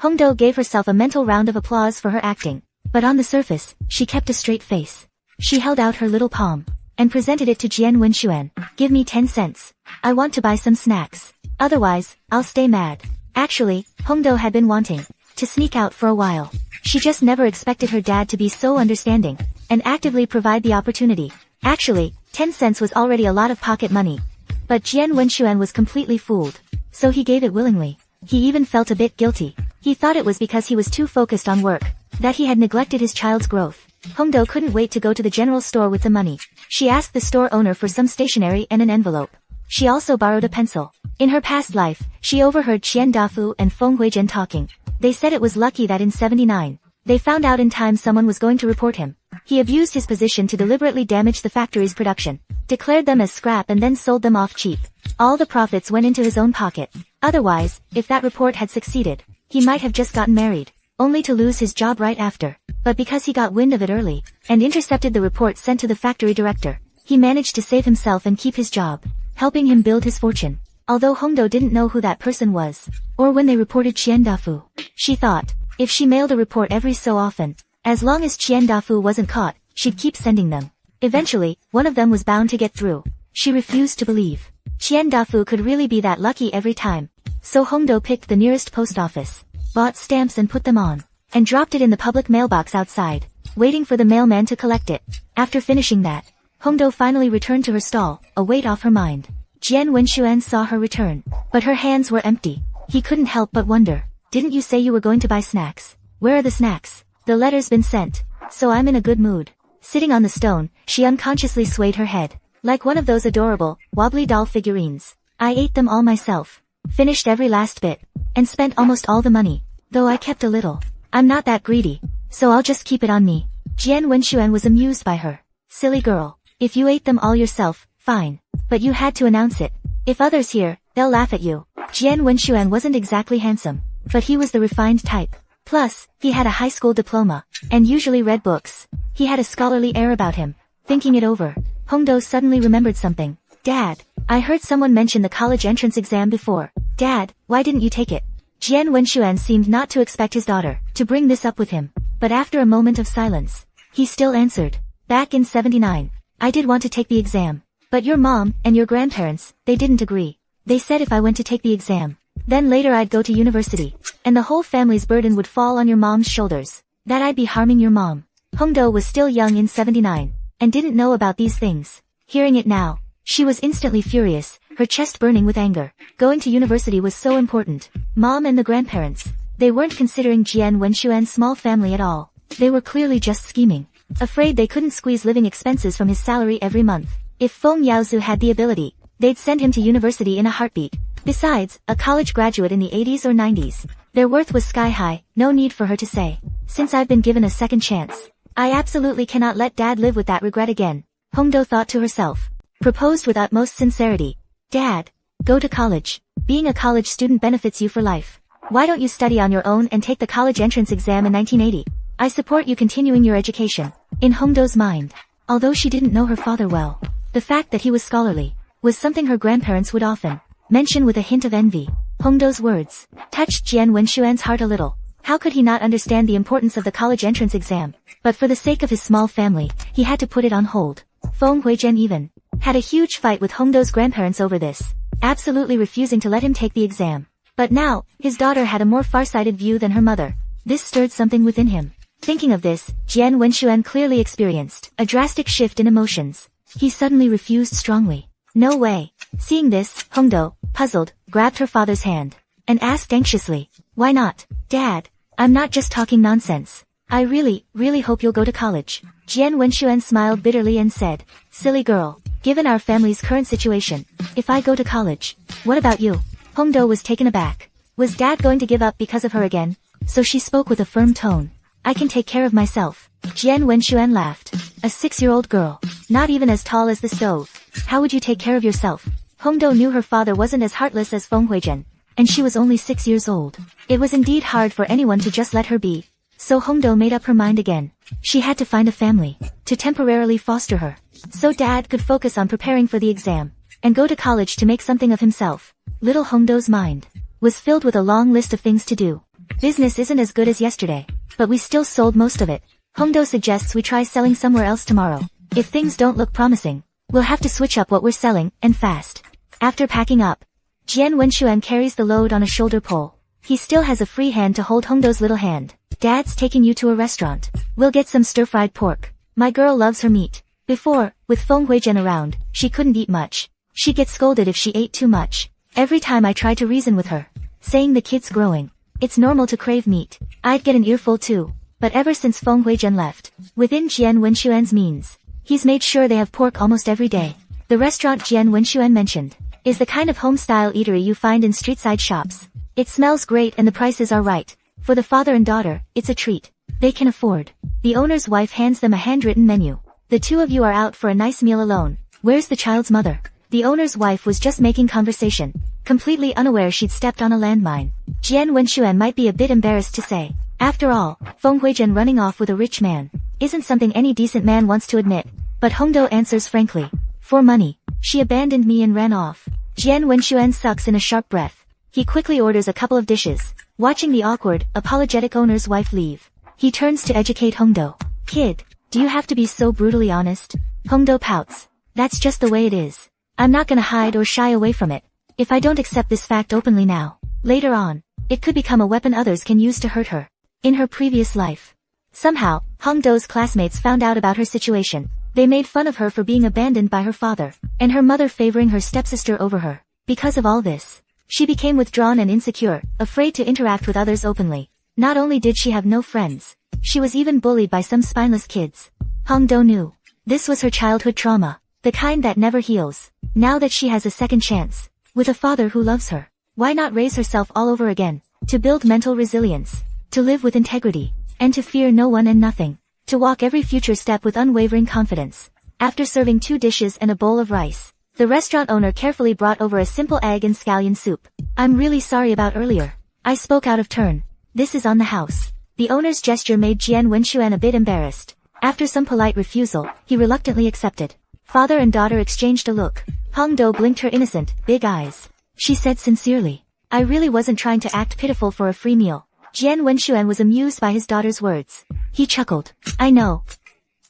Hongdo gave herself a mental round of applause for her acting. But on the surface, she kept a straight face. She held out her little palm, and presented it to Jian Wenxuan. "Give me 10 cents. I want to buy some snacks. Otherwise, I'll stay mad." Actually, Hongdo had been wanting to sneak out for a while. She just never expected her dad to be so understanding, and actively provide the opportunity. Actually, 10 cents was already a lot of pocket money. But Jian Wenxuan was completely fooled, so he gave it willingly. He even felt a bit guilty. He thought it was because he was too focused on work that he had neglected his child's growth. Hongdo couldn't wait to go to the general store with the money. She asked the store owner for some stationery and an envelope. She also borrowed a pencil. In her past life, she overheard Qian Dafu and Feng Huizhen talking. They said it was lucky that in 79, they found out in time someone was going to report him. He abused his position to deliberately damage the factory's production, declared them as scrap and then sold them off cheap. All the profits went into his own pocket. Otherwise, if that report had succeeded, he might have just gotten married, only to lose his job right after. But because he got wind of it early, and intercepted the report sent to the factory director, he managed to save himself and keep his job, helping him build his fortune. Although Hongdo didn't know who that person was, or when they reported Qian Dafu, she thought, if she mailed a report every so often, as long as Qian Dafu wasn't caught, she'd keep sending them. Eventually, one of them was bound to get through. She refused to believe Qian Dafu could really be that lucky every time. So Hongdo picked the nearest post office, bought stamps and put them on, and dropped it in the public mailbox outside, waiting for the mailman to collect it. After finishing that, Hongdo finally returned to her stall, a weight off her mind. Jian Wenxuan saw her return, but her hands were empty. He couldn't help but wonder, "Didn't you say you were going to buy snacks? Where are the snacks?" "The letter's been sent, so I'm in a good mood." Sitting on the stone, she unconsciously swayed her head, like one of those adorable, wobbly doll figurines. "I ate them all myself, finished every last bit, and spent almost all the money, though I kept a little. I'm not that greedy, so I'll just keep it on me." Jian Wenxuan was amused by her. "Silly girl, if you ate them all yourself, fine. But you had to announce it. If others hear, they'll laugh at you." Jian Wenxuan wasn't exactly handsome, but he was the refined type. Plus, he had a high school diploma, and usually read books. He had a scholarly air about him. Thinking it over, Hongdo suddenly remembered something. "Dad, I heard someone mention the college entrance exam before. Dad, why didn't you take it?" Jian Wenxuan seemed not to expect his daughter to bring this up with him, but after a moment of silence, he still answered, "Back in 79, I did want to take the exam. But your mom, and your grandparents, they didn't agree. They said if I went to take the exam, Then later I'd go to university. And the whole family's burden would fall on your mom's shoulders. That I'd be harming your mom. Hongdo was still young in 79. And didn't know about these things. Hearing it now, she was instantly furious, her chest burning with anger. Going to university was so important. Mom and the grandparents. They weren't considering Jian Wenxuan's small family at all. They were clearly just scheming. Afraid they couldn't squeeze living expenses from his salary every month. If Feng Yaozu had the ability, they'd send him to university in a heartbeat. Besides, a college graduate in the 80s or 90s. Their worth was sky high, no need for her to say. Since I've been given a second chance, I absolutely cannot let Dad live with that regret again. Hongdo thought to herself. Proposed with utmost sincerity. Dad, go to college. Being a college student benefits you for life. Why don't you study on your own and take the college entrance exam in 1980? I support you continuing your education. In Hongdo's mind, although she didn't know her father well, the fact that he was scholarly was something her grandparents would often mention with a hint of envy. Hongdo's words touched Jian Wenxuan's heart a little. How could he not understand the importance of the college entrance exam? But for the sake of his small family, he had to put it on hold. Feng Huizhen even had a huge fight with Hongdo's grandparents over this, absolutely refusing to let him take the exam. But now, his daughter had a more far-sighted view than her mother. This stirred something within him. Thinking of this, Jian Wenxuan clearly experienced a drastic shift in emotions. He suddenly refused strongly. No way. Seeing this, Hongdo, puzzled, grabbed her father's hand and asked anxiously, "Why not, Dad? I'm not just talking nonsense. I really hope you'll go to college." Jian Wenxuan smiled bitterly and said, "Silly girl. Given our family's current situation, if I go to college, what about you?" Hongdo was taken aback. Was Dad going to give up because of her again? So she spoke with a firm tone. "I can take care of myself." Jian Wenxuan laughed. A 6-year-old girl, not even as tall as the stove. How would you take care of yourself? Hongdo knew her father wasn't as heartless as Feng Huizhen, and she was only 6 years old. It was indeed hard for anyone to just let her be. So Hongdo made up her mind again. She had to find a family to temporarily foster her, so Dad could focus on preparing for the exam and go to college to make something of himself. Little Hongdo's mind was filled with a long list of things to do. Business isn't as good as yesterday, but we still sold most of it. Hongdo suggests we try selling somewhere else tomorrow. If things don't look promising, we'll have to switch up what we're selling, and fast. After packing up, Jian Wenxuan carries the load on a shoulder pole. He still has a free hand to hold Hongdo's little hand. "Dad's taking you to a restaurant. We'll get some stir-fried pork. My girl loves her meat." Before, with Feng Huizhen around, she couldn't eat much. She gets scolded if she ate too much. Every time I try to reason with her, saying the kid's growing, it's normal to crave meat, I'd get an earful too. But ever since Feng Huizhen left, within Jian Wenxuan's means, he's made sure they have pork almost every day. The restaurant Jian Wenxuan mentioned is the kind of home-style eatery you find in street-side shops. It smells great and the prices are right. For the father and daughter, it's a treat they can afford. The owner's wife hands them a handwritten menu. "The two of you are out for a nice meal alone. Where's the child's mother?" The owner's wife was just making conversation, completely unaware she'd stepped on a landmine. Jian Wenxuan might be a bit embarrassed to say. After all, Feng Huizhen running off with a rich man isn't something any decent man wants to admit. But Hongdo answers frankly. "For money. She abandoned me and ran off." Jian Wenxuan sucks in a sharp breath. He quickly orders a couple of dishes. Watching the awkward, apologetic owner's wife leave, he turns to educate Hongdo. "Kid, do you have to be so brutally honest?" Hongdo pouts. "That's just the way it is. I'm not gonna hide or shy away from it. If I don't accept this fact openly now, later on, it could become a weapon others can use to hurt her." In her previous life, somehow, Hongdo's classmates found out about her situation. They made fun of her for being abandoned by her father, and her mother favoring her stepsister over her. Because of all this, she became withdrawn and insecure, afraid to interact with others openly. Not only did she have no friends, she was even bullied by some spineless kids. Hongdo knew this was her childhood trauma, the kind that never heals. Now that she has a second chance, with a father who loves her, why not raise herself all over again? To build mental resilience, to live with integrity, and to fear no one and nothing. To walk every future step with unwavering confidence. After serving 2 dishes and a bowl of rice, the restaurant owner carefully brought over a simple egg and scallion soup. "I'm really sorry about earlier. I spoke out of turn. This is on the house." The owner's gesture made Jian Wenxuan a bit embarrassed. After some polite refusal, he reluctantly accepted. Father and daughter exchanged a look. Hongdo blinked her innocent, big eyes. She said sincerely, "I really wasn't trying to act pitiful for a free meal." Jian Wenxuan was amused by his daughter's words. He chuckled. "I know.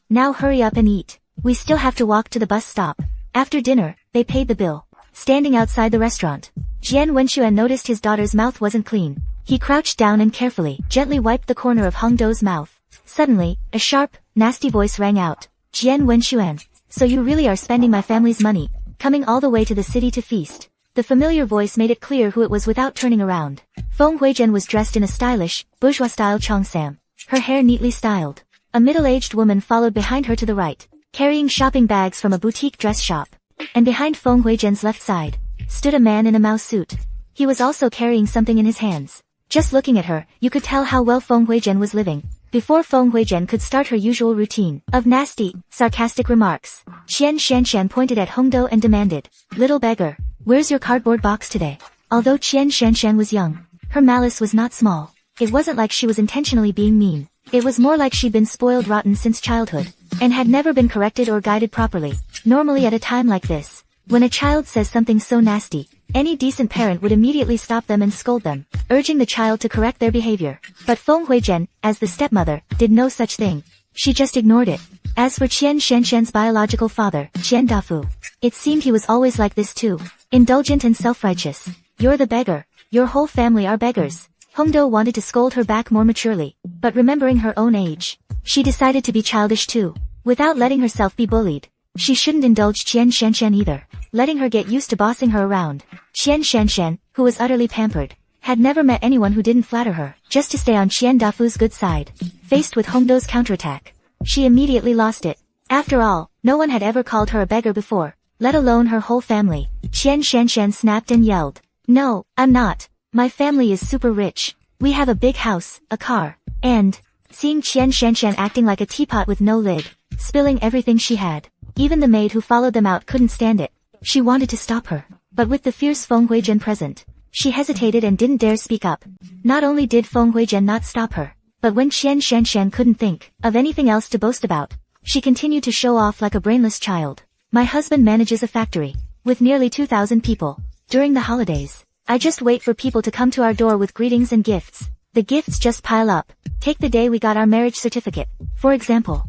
Now hurry up and eat. We still have to walk to the bus stop." After dinner, they paid the bill. Standing outside the restaurant, Jian Wenxuan noticed his daughter's mouth wasn't clean. He crouched down and carefully, gently wiped the corner of Hongdo's mouth. Suddenly, a sharp, nasty voice rang out. Jian Wenxuan, so you really are spending my family's money, coming all the way to the city to feast. The familiar voice made it clear who it was without turning around. Feng Huizhen was dressed in a stylish, bourgeois-style cheongsam. Her hair neatly styled. A middle-aged woman followed behind her to the right, carrying shopping bags from a boutique dress shop. And behind Feng Huizhen's left side, stood a man in a mouse suit. He was also carrying something in his hands. Just looking at her, you could tell how well Feng Huizhen was living. Before Feng Huizhen could start her usual routine of nasty, sarcastic remarks, Qian Shanshan pointed at Hongdo and demanded, "Little beggar, where's your cardboard box today?" Although Qian Shanshan was young, her malice was not small. It wasn't like she was intentionally being mean. It was more like she'd been spoiled rotten since childhood, and had never been corrected or guided properly. Normally at a time like this, when a child says something so nasty, any decent parent would immediately stop them and scold them, urging the child to correct their behavior. But Feng Huizhen, as the stepmother, did no such thing. She just ignored it. As for Qian Shanshan's biological father, Qian Dafu, it seemed he was always like this too, indulgent and self-righteous. "You're the beggar. Your whole family are beggars." Hongdo wanted to scold her back more maturely, but remembering her own age, she decided to be childish too. Without letting herself be bullied, she shouldn't indulge Qian Shanshan either, letting her get used to bossing her around. Qian Shanshan, who was utterly pampered, had never met anyone who didn't flatter her, just to stay on Qian Dafu's good side. Faced with Hongdo's counterattack, she immediately lost it. After all, no one had ever called her a beggar before, let alone her whole family. Qian Shanshan snapped and yelled, "No, I'm not. My family is super rich. We have a big house, a car, and..." Seeing Qian Shanshan acting like a teapot with no lid, spilling everything she had, even the maid who followed them out couldn't stand it. She wanted to stop her, but with the fierce Feng Huizhen present, she hesitated and didn't dare speak up. Not only did Feng Huizhen not stop her, but when Qian Shanshan couldn't think of anything else to boast about, she continued to show off like a brainless child. "My husband manages a factory with nearly 2,000 people. During the holidays, I just wait for people to come to our door with greetings and gifts. The gifts just pile up. Take the day we got our marriage certificate, for example.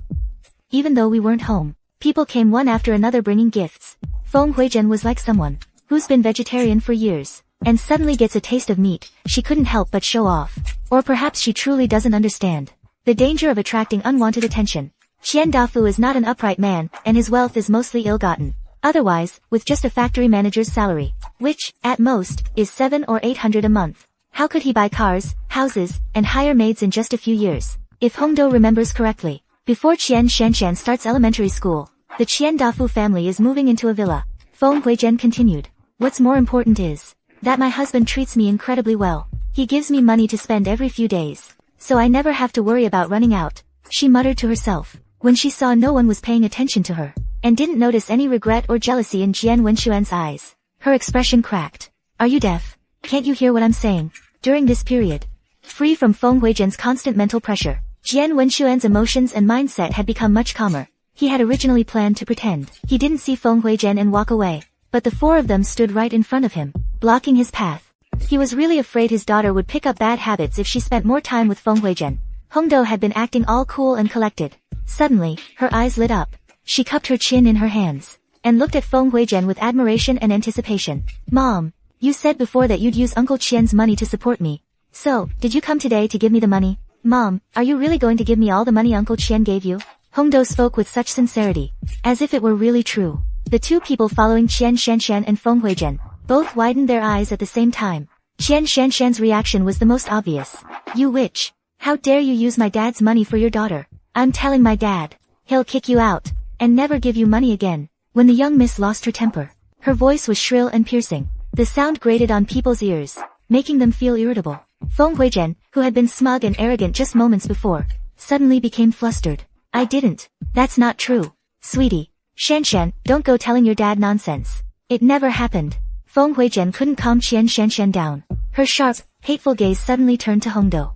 Even though we weren't home, people came one after another bringing gifts." Feng Huizhen was like someone who's been vegetarian for years, and suddenly gets a taste of meat. She couldn't help but show off. Or perhaps she truly doesn't understand the danger of attracting unwanted attention. Qian Dafu is not an upright man, and his wealth is mostly ill-gotten. Otherwise, with just a factory manager's salary, which, at most, is 700 or 800 a month, how could he buy cars, houses, and hire maids in just a few years? If Hongdo remembers correctly, before Qian Shanshan starts elementary school, the Qian Dafu family is moving into a villa. Feng Huizhen continued, "What's more important is that my husband treats me incredibly well. He gives me money to spend every few days, so I never have to worry about running out." She muttered to herself, when she saw no one was paying attention to her, and didn't notice any regret or jealousy in Jian Wenxuan's eyes. Her expression cracked. "Are you deaf? Can't you hear what I'm saying?" During this period, free from Feng Huizhen's constant mental pressure, Jian Wenxuan's emotions and mindset had become much calmer. He had originally planned to pretend he didn't see Feng Huizhen and walk away, but the four of them stood right in front of him, blocking his path. He was really afraid his daughter would pick up bad habits if she spent more time with Feng Huizhen. Hongdo had been acting all cool and collected. Suddenly, her eyes lit up. She cupped her chin in her hands, and looked at Feng Huizhen with admiration and anticipation. "Mom, you said before that you'd use Uncle Qian's money to support me. So, did you come today to give me the money? Mom, are you really going to give me all the money Uncle Qian gave you?" Hongdo spoke with such sincerity, as if it were really true. The two people following Qian Shanshan and Feng Huizhen both widened their eyes at the same time. Qian Shanshan's reaction was the most obvious. "You witch! How dare you use my dad's money for your daughter? I'm telling my dad. He'll kick you out, and never give you money again." When the young miss lost her temper, her voice was shrill and piercing. The sound grated on people's ears, making them feel irritable. Feng Huizhen, who had been smug and arrogant just moments before, suddenly became flustered. "I didn't. That's not true. Sweetie. Shanshan, don't go telling your dad nonsense. It never happened." Feng Huizhen couldn't calm Qian Shanshan down. Her sharp, hateful gaze suddenly turned to Hongdo.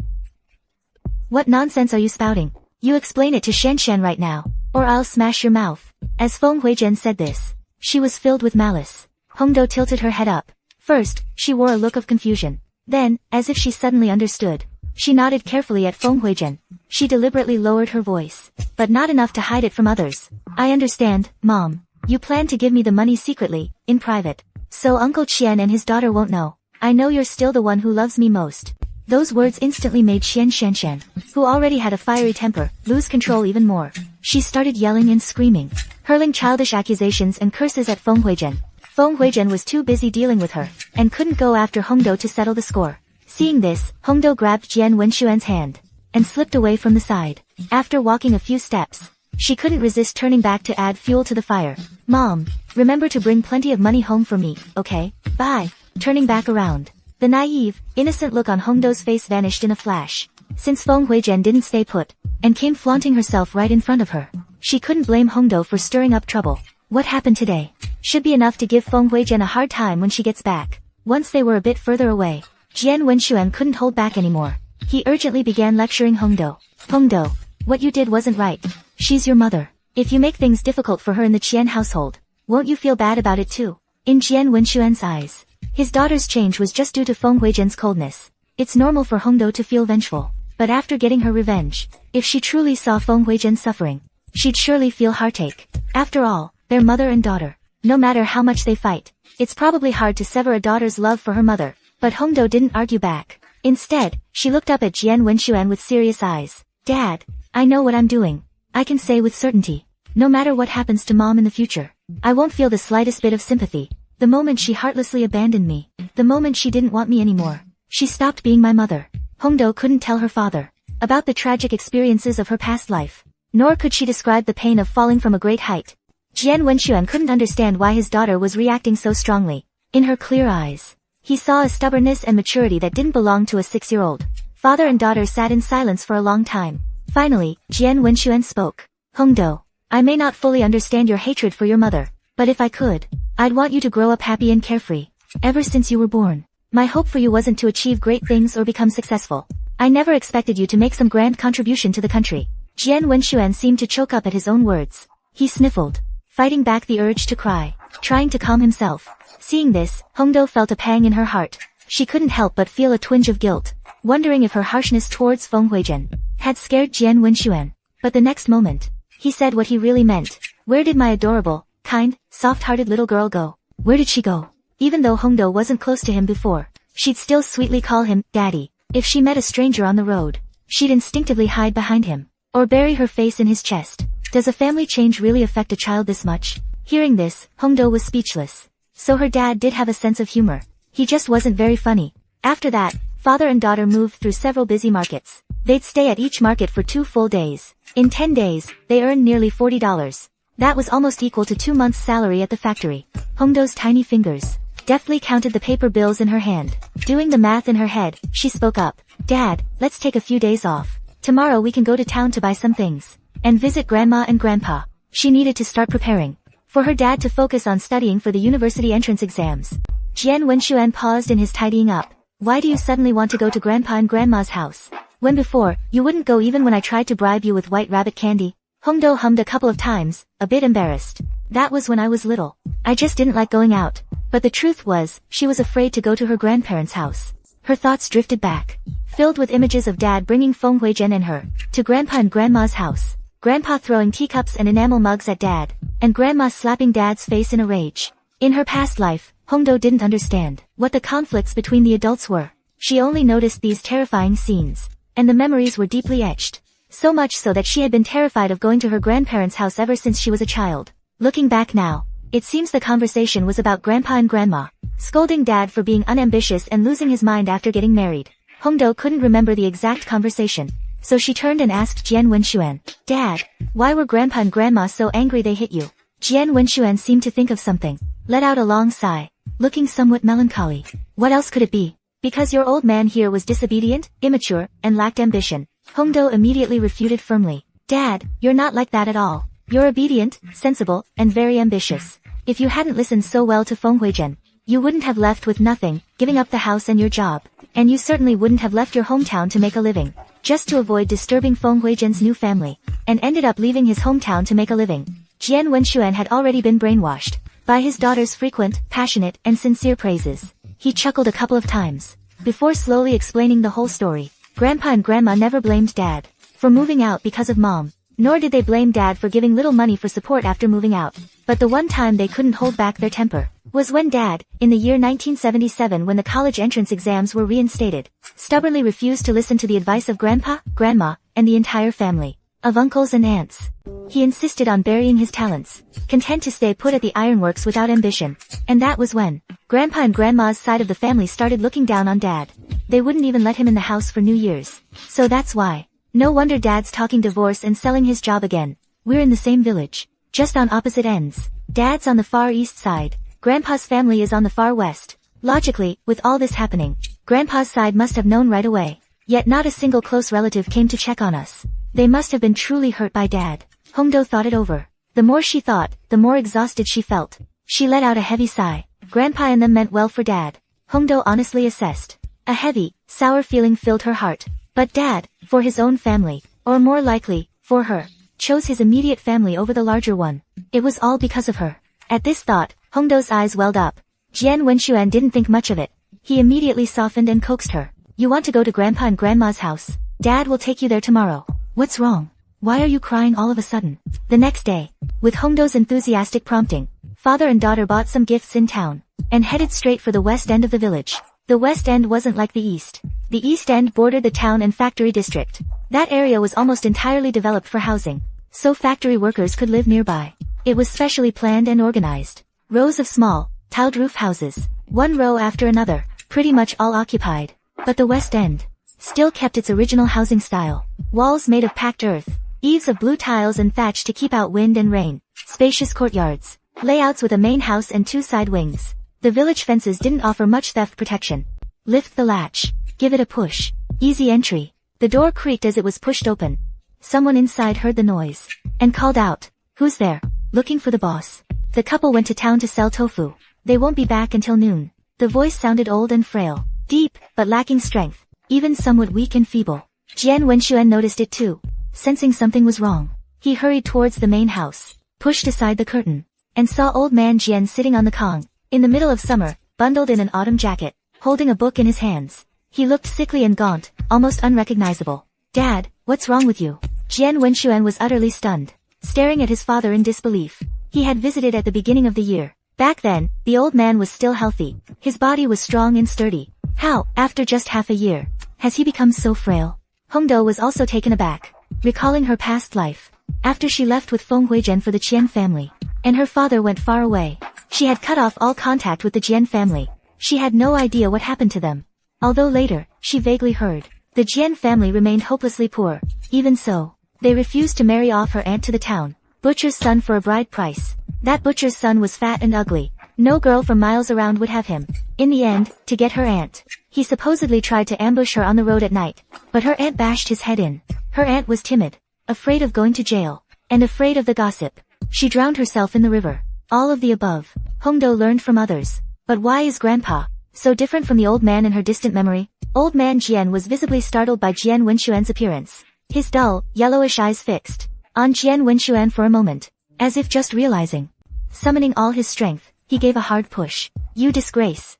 "What nonsense are you spouting? You explain it to Shanshan right now, or I'll smash your mouth." As Feng Huizhen said this, she was filled with malice. Hongdo tilted her head up. First, she wore a look of confusion. Then, as if she suddenly understood, she nodded carefully at Feng Huizhen. She deliberately lowered her voice, but not enough to hide it from others. "I understand, Mom. You plan to give me the money secretly, in private, so Uncle Qian and his daughter won't know. I know you're still the one who loves me most. Those words instantly made Xian Shanshan, who already had a fiery temper, lose control even more. She started yelling and screaming, hurling childish accusations and curses at Feng Huizhen. Feng Huizhen was too busy dealing with her, and couldn't go after Hongdo to settle the score. Seeing this, Hongdo grabbed Jian Wenxuan's hand, and slipped away from the side. After walking a few steps, she couldn't resist turning back to add fuel to the fire. Mom, remember to bring plenty of money home for me, okay? Bye. Turning back around, the naive, innocent look on Hongdo's face vanished in a flash. Since Feng Huizhen didn't stay put, and came flaunting herself right in front of her, she couldn't blame Hongdo for stirring up trouble. What happened today should be enough to give Feng Huizhen a hard time when she gets back. Once they were a bit further away, Jian Wenxuan couldn't hold back anymore. He urgently began lecturing Hongdo. Hongdo, what you did wasn't right. She's your mother. If you make things difficult for her in the Qian household, won't you feel bad about it too? In Jian Wenxuan's eyes, his daughter's change was just due to Feng Huizhen's coldness. It's normal for Hongdo to feel vengeful, but after getting her revenge, if she truly saw Feng Huizhen suffering, she'd surely feel heartache. After all, they're mother and daughter. No matter how much they fight, it's probably hard to sever a daughter's love for her mother. But Hongdo didn't argue back. Instead, she looked up at Jian Wenxuan with serious eyes. Dad, I know what I'm doing. I can say with certainty, no matter what happens to Mom in the future, I won't feel the slightest bit of sympathy. The moment she heartlessly abandoned me, the moment she didn't want me anymore, she stopped being my mother. Hongdo couldn't tell her father about the tragic experiences of her past life, nor could she describe the pain of falling from a great height. Jian Wenxuan couldn't understand why his daughter was reacting so strongly. In her clear eyes, he saw a stubbornness and maturity that didn't belong to a 6-year-old. Father and daughter sat in silence for a long time. Finally, Jian Wenxuan spoke. Hongdo, I may not fully understand your hatred for your mother, but if I could, I'd want you to grow up happy and carefree. Ever since you were born, my hope for you wasn't to achieve great things or become successful. I never expected you to make some grand contribution to the country. Jian Wenxuan seemed to choke up at his own words. He sniffled, fighting back the urge to cry, trying to calm himself. Seeing this, Hongdo felt a pang in her heart. She couldn't help but feel a twinge of guilt, wondering if her harshness towards Feng Huizhen had scared Jian Wenxuan. But the next moment, he said what he really meant. Where did my adorable, kind, soft-hearted little girl go? Where did she go? Even though Hongdo wasn't close to him before, she'd still sweetly call him Daddy. If she met a stranger on the road, she'd instinctively hide behind him, or bury her face in his chest. Does a family change really affect a child this much? Hearing this, Hongdo was speechless. So her dad did have a sense of humor. He just wasn't very funny. After that, father and daughter moved through several busy markets. They'd stay at each market for 2 full days. In 10 days, they earned nearly $40. That was almost equal to 2 months' salary at the factory. Hongdo's tiny fingers deftly counted the paper bills in her hand. Doing the math in her head, she spoke up. Dad, let's take a few days off. Tomorrow we can go to town to buy some things and visit Grandma and Grandpa. She needed to start preparing for her dad to focus on studying for the university entrance exams. Jian Wenxuan paused in his tidying up. Why do you suddenly want to go to Grandpa and Grandma's house, when before, you wouldn't go even when I tried to bribe you with white rabbit candy? Hongdo hummed a couple of times, a bit embarrassed. That was when I was little. I just didn't like going out. But the truth was, she was afraid to go to her grandparents' house. Her thoughts drifted back, filled with images of Dad bringing Feng Huizhen and her to Grandpa and Grandma's house. Grandpa throwing teacups and enamel mugs at Dad, and Grandma slapping Dad's face in a rage. In her past life, Hongdo didn't understand what the conflicts between the adults were. She only noticed these terrifying scenes, and the memories were deeply etched. So much so that she had been terrified of going to her grandparents' house ever since she was a child. Looking back now, it seems the conversation was about Grandpa and Grandma, scolding Dad for being unambitious and losing his mind after getting married. Hongdo couldn't remember the exact conversation, so she turned and asked Jian Wenxuan, Dad, why were Grandpa and Grandma so angry they hit you? Jian Wenxuan seemed to think of something, let out a long sigh, looking somewhat melancholy. What else could it be? Because your old man here was disobedient, immature, and lacked ambition. Hongdo immediately refuted firmly. Dad, you're not like that at all. You're obedient, sensible, and very ambitious. If you hadn't listened so well to Feng Huizhen, you wouldn't have left with nothing, giving up the house and your job. And you certainly wouldn't have left your hometown to make a living, just to avoid disturbing Feng Huizhen's new family, and ended up leaving his hometown to make a living. Jian Wenxuan had already been brainwashed by his daughter's frequent, passionate, and sincere praises. He chuckled a couple of times before slowly explaining the whole story. Grandpa and Grandma never blamed Dad for moving out because of Mom, nor did they blame Dad for giving little money for support after moving out. But the one time they couldn't hold back their temper was when Dad, in the year 1977 when the college entrance exams were reinstated, stubbornly refused to listen to the advice of Grandpa, Grandma, and the entire family of uncles and aunts. He insisted on burying his talents, content to stay put at the ironworks without ambition. And that was when Grandpa and Grandma's side of the family started looking down on Dad. They wouldn't even let him in the house for New Year's. So that's why. No wonder Dad's talking divorce and selling his job again. We're in the same village, just on opposite ends. Dad's on the far east side. Grandpa's family is on the far west. Logically, with all this happening, Grandpa's side must have known right away. Yet not a single close relative came to check on us. They must have been truly hurt by Dad. Hongdo thought it over. The more she thought, the more exhausted she felt. She let out a heavy sigh. Grandpa and them meant well for Dad. Hongdo honestly assessed. A heavy, sour feeling filled her heart. But Dad, for his own family, or more likely, for her, chose his immediate family over the larger one. It was all because of her. At this thought, Hongdo's eyes welled up. Jian Wenxuan didn't think much of it. He immediately softened and coaxed her. You want to go to Grandpa and Grandma's house? Dad will take you there tomorrow. What's wrong? Why are you crying all of a sudden? The next day, with Hongdo's enthusiastic prompting, father and daughter bought some gifts in town, and headed straight for the west end of the village. The west end wasn't like the east. The east end bordered the town and factory district. That area was almost entirely developed for housing, so factory workers could live nearby. It was specially planned and organized. Rows of small, tiled roof houses, one row after another, pretty much all occupied. But the west end still kept its original housing style. Walls made of packed earth, eaves of blue tiles and thatch to keep out wind and rain, spacious courtyards, layouts with a main house and two side wings. The village fences didn't offer much theft protection. Lift the latch. Give it a push. Easy entry. The door creaked as it was pushed open. Someone inside heard the noise and called out, "Who's there?" "Looking for the boss. The couple went to town to sell tofu. They won't be back until noon." The voice sounded old and frail, deep, but lacking strength, even somewhat weak and feeble. Jian Wenxuan noticed it too. Sensing something was wrong, he hurried towards the main house, pushed aside the curtain, and saw old man Jian sitting on the kong, in the middle of summer, bundled in an autumn jacket, holding a book in his hands. He looked sickly and gaunt, almost unrecognizable. "Dad, what's wrong with you?" Jian Wenxuan was utterly stunned, staring at his father in disbelief. He had visited at the beginning of the year. Back then, the old man was still healthy. His body was strong and sturdy. How, after just half a year, has he become so frail? Hongdo was also taken aback, recalling her past life. After she left with Feng Huizhen for the Qian family, and her father went far away, she had cut off all contact with the Jian family. She had no idea what happened to them. Although later, she vaguely heard, the Jian family remained hopelessly poor. Even so, they refused to marry off her aunt to the town butcher's son for a bride price. That butcher's son was fat and ugly. No girl from miles around would have him. In the end, to get her aunt, he supposedly tried to ambush her on the road at night, but her aunt bashed his head in. Her aunt was timid, afraid of going to jail, and afraid of the gossip. She drowned herself in the river. All of the above, Hongdo learned from others. But why is Grandpa so different from the old man in her distant memory? Old man Jian was visibly startled by Jian Wenxuan's appearance. His dull, yellowish eyes fixed on Jian Wenxuan for a moment, as if just realizing. Summoning all his strength, he gave a hard push. "You disgrace.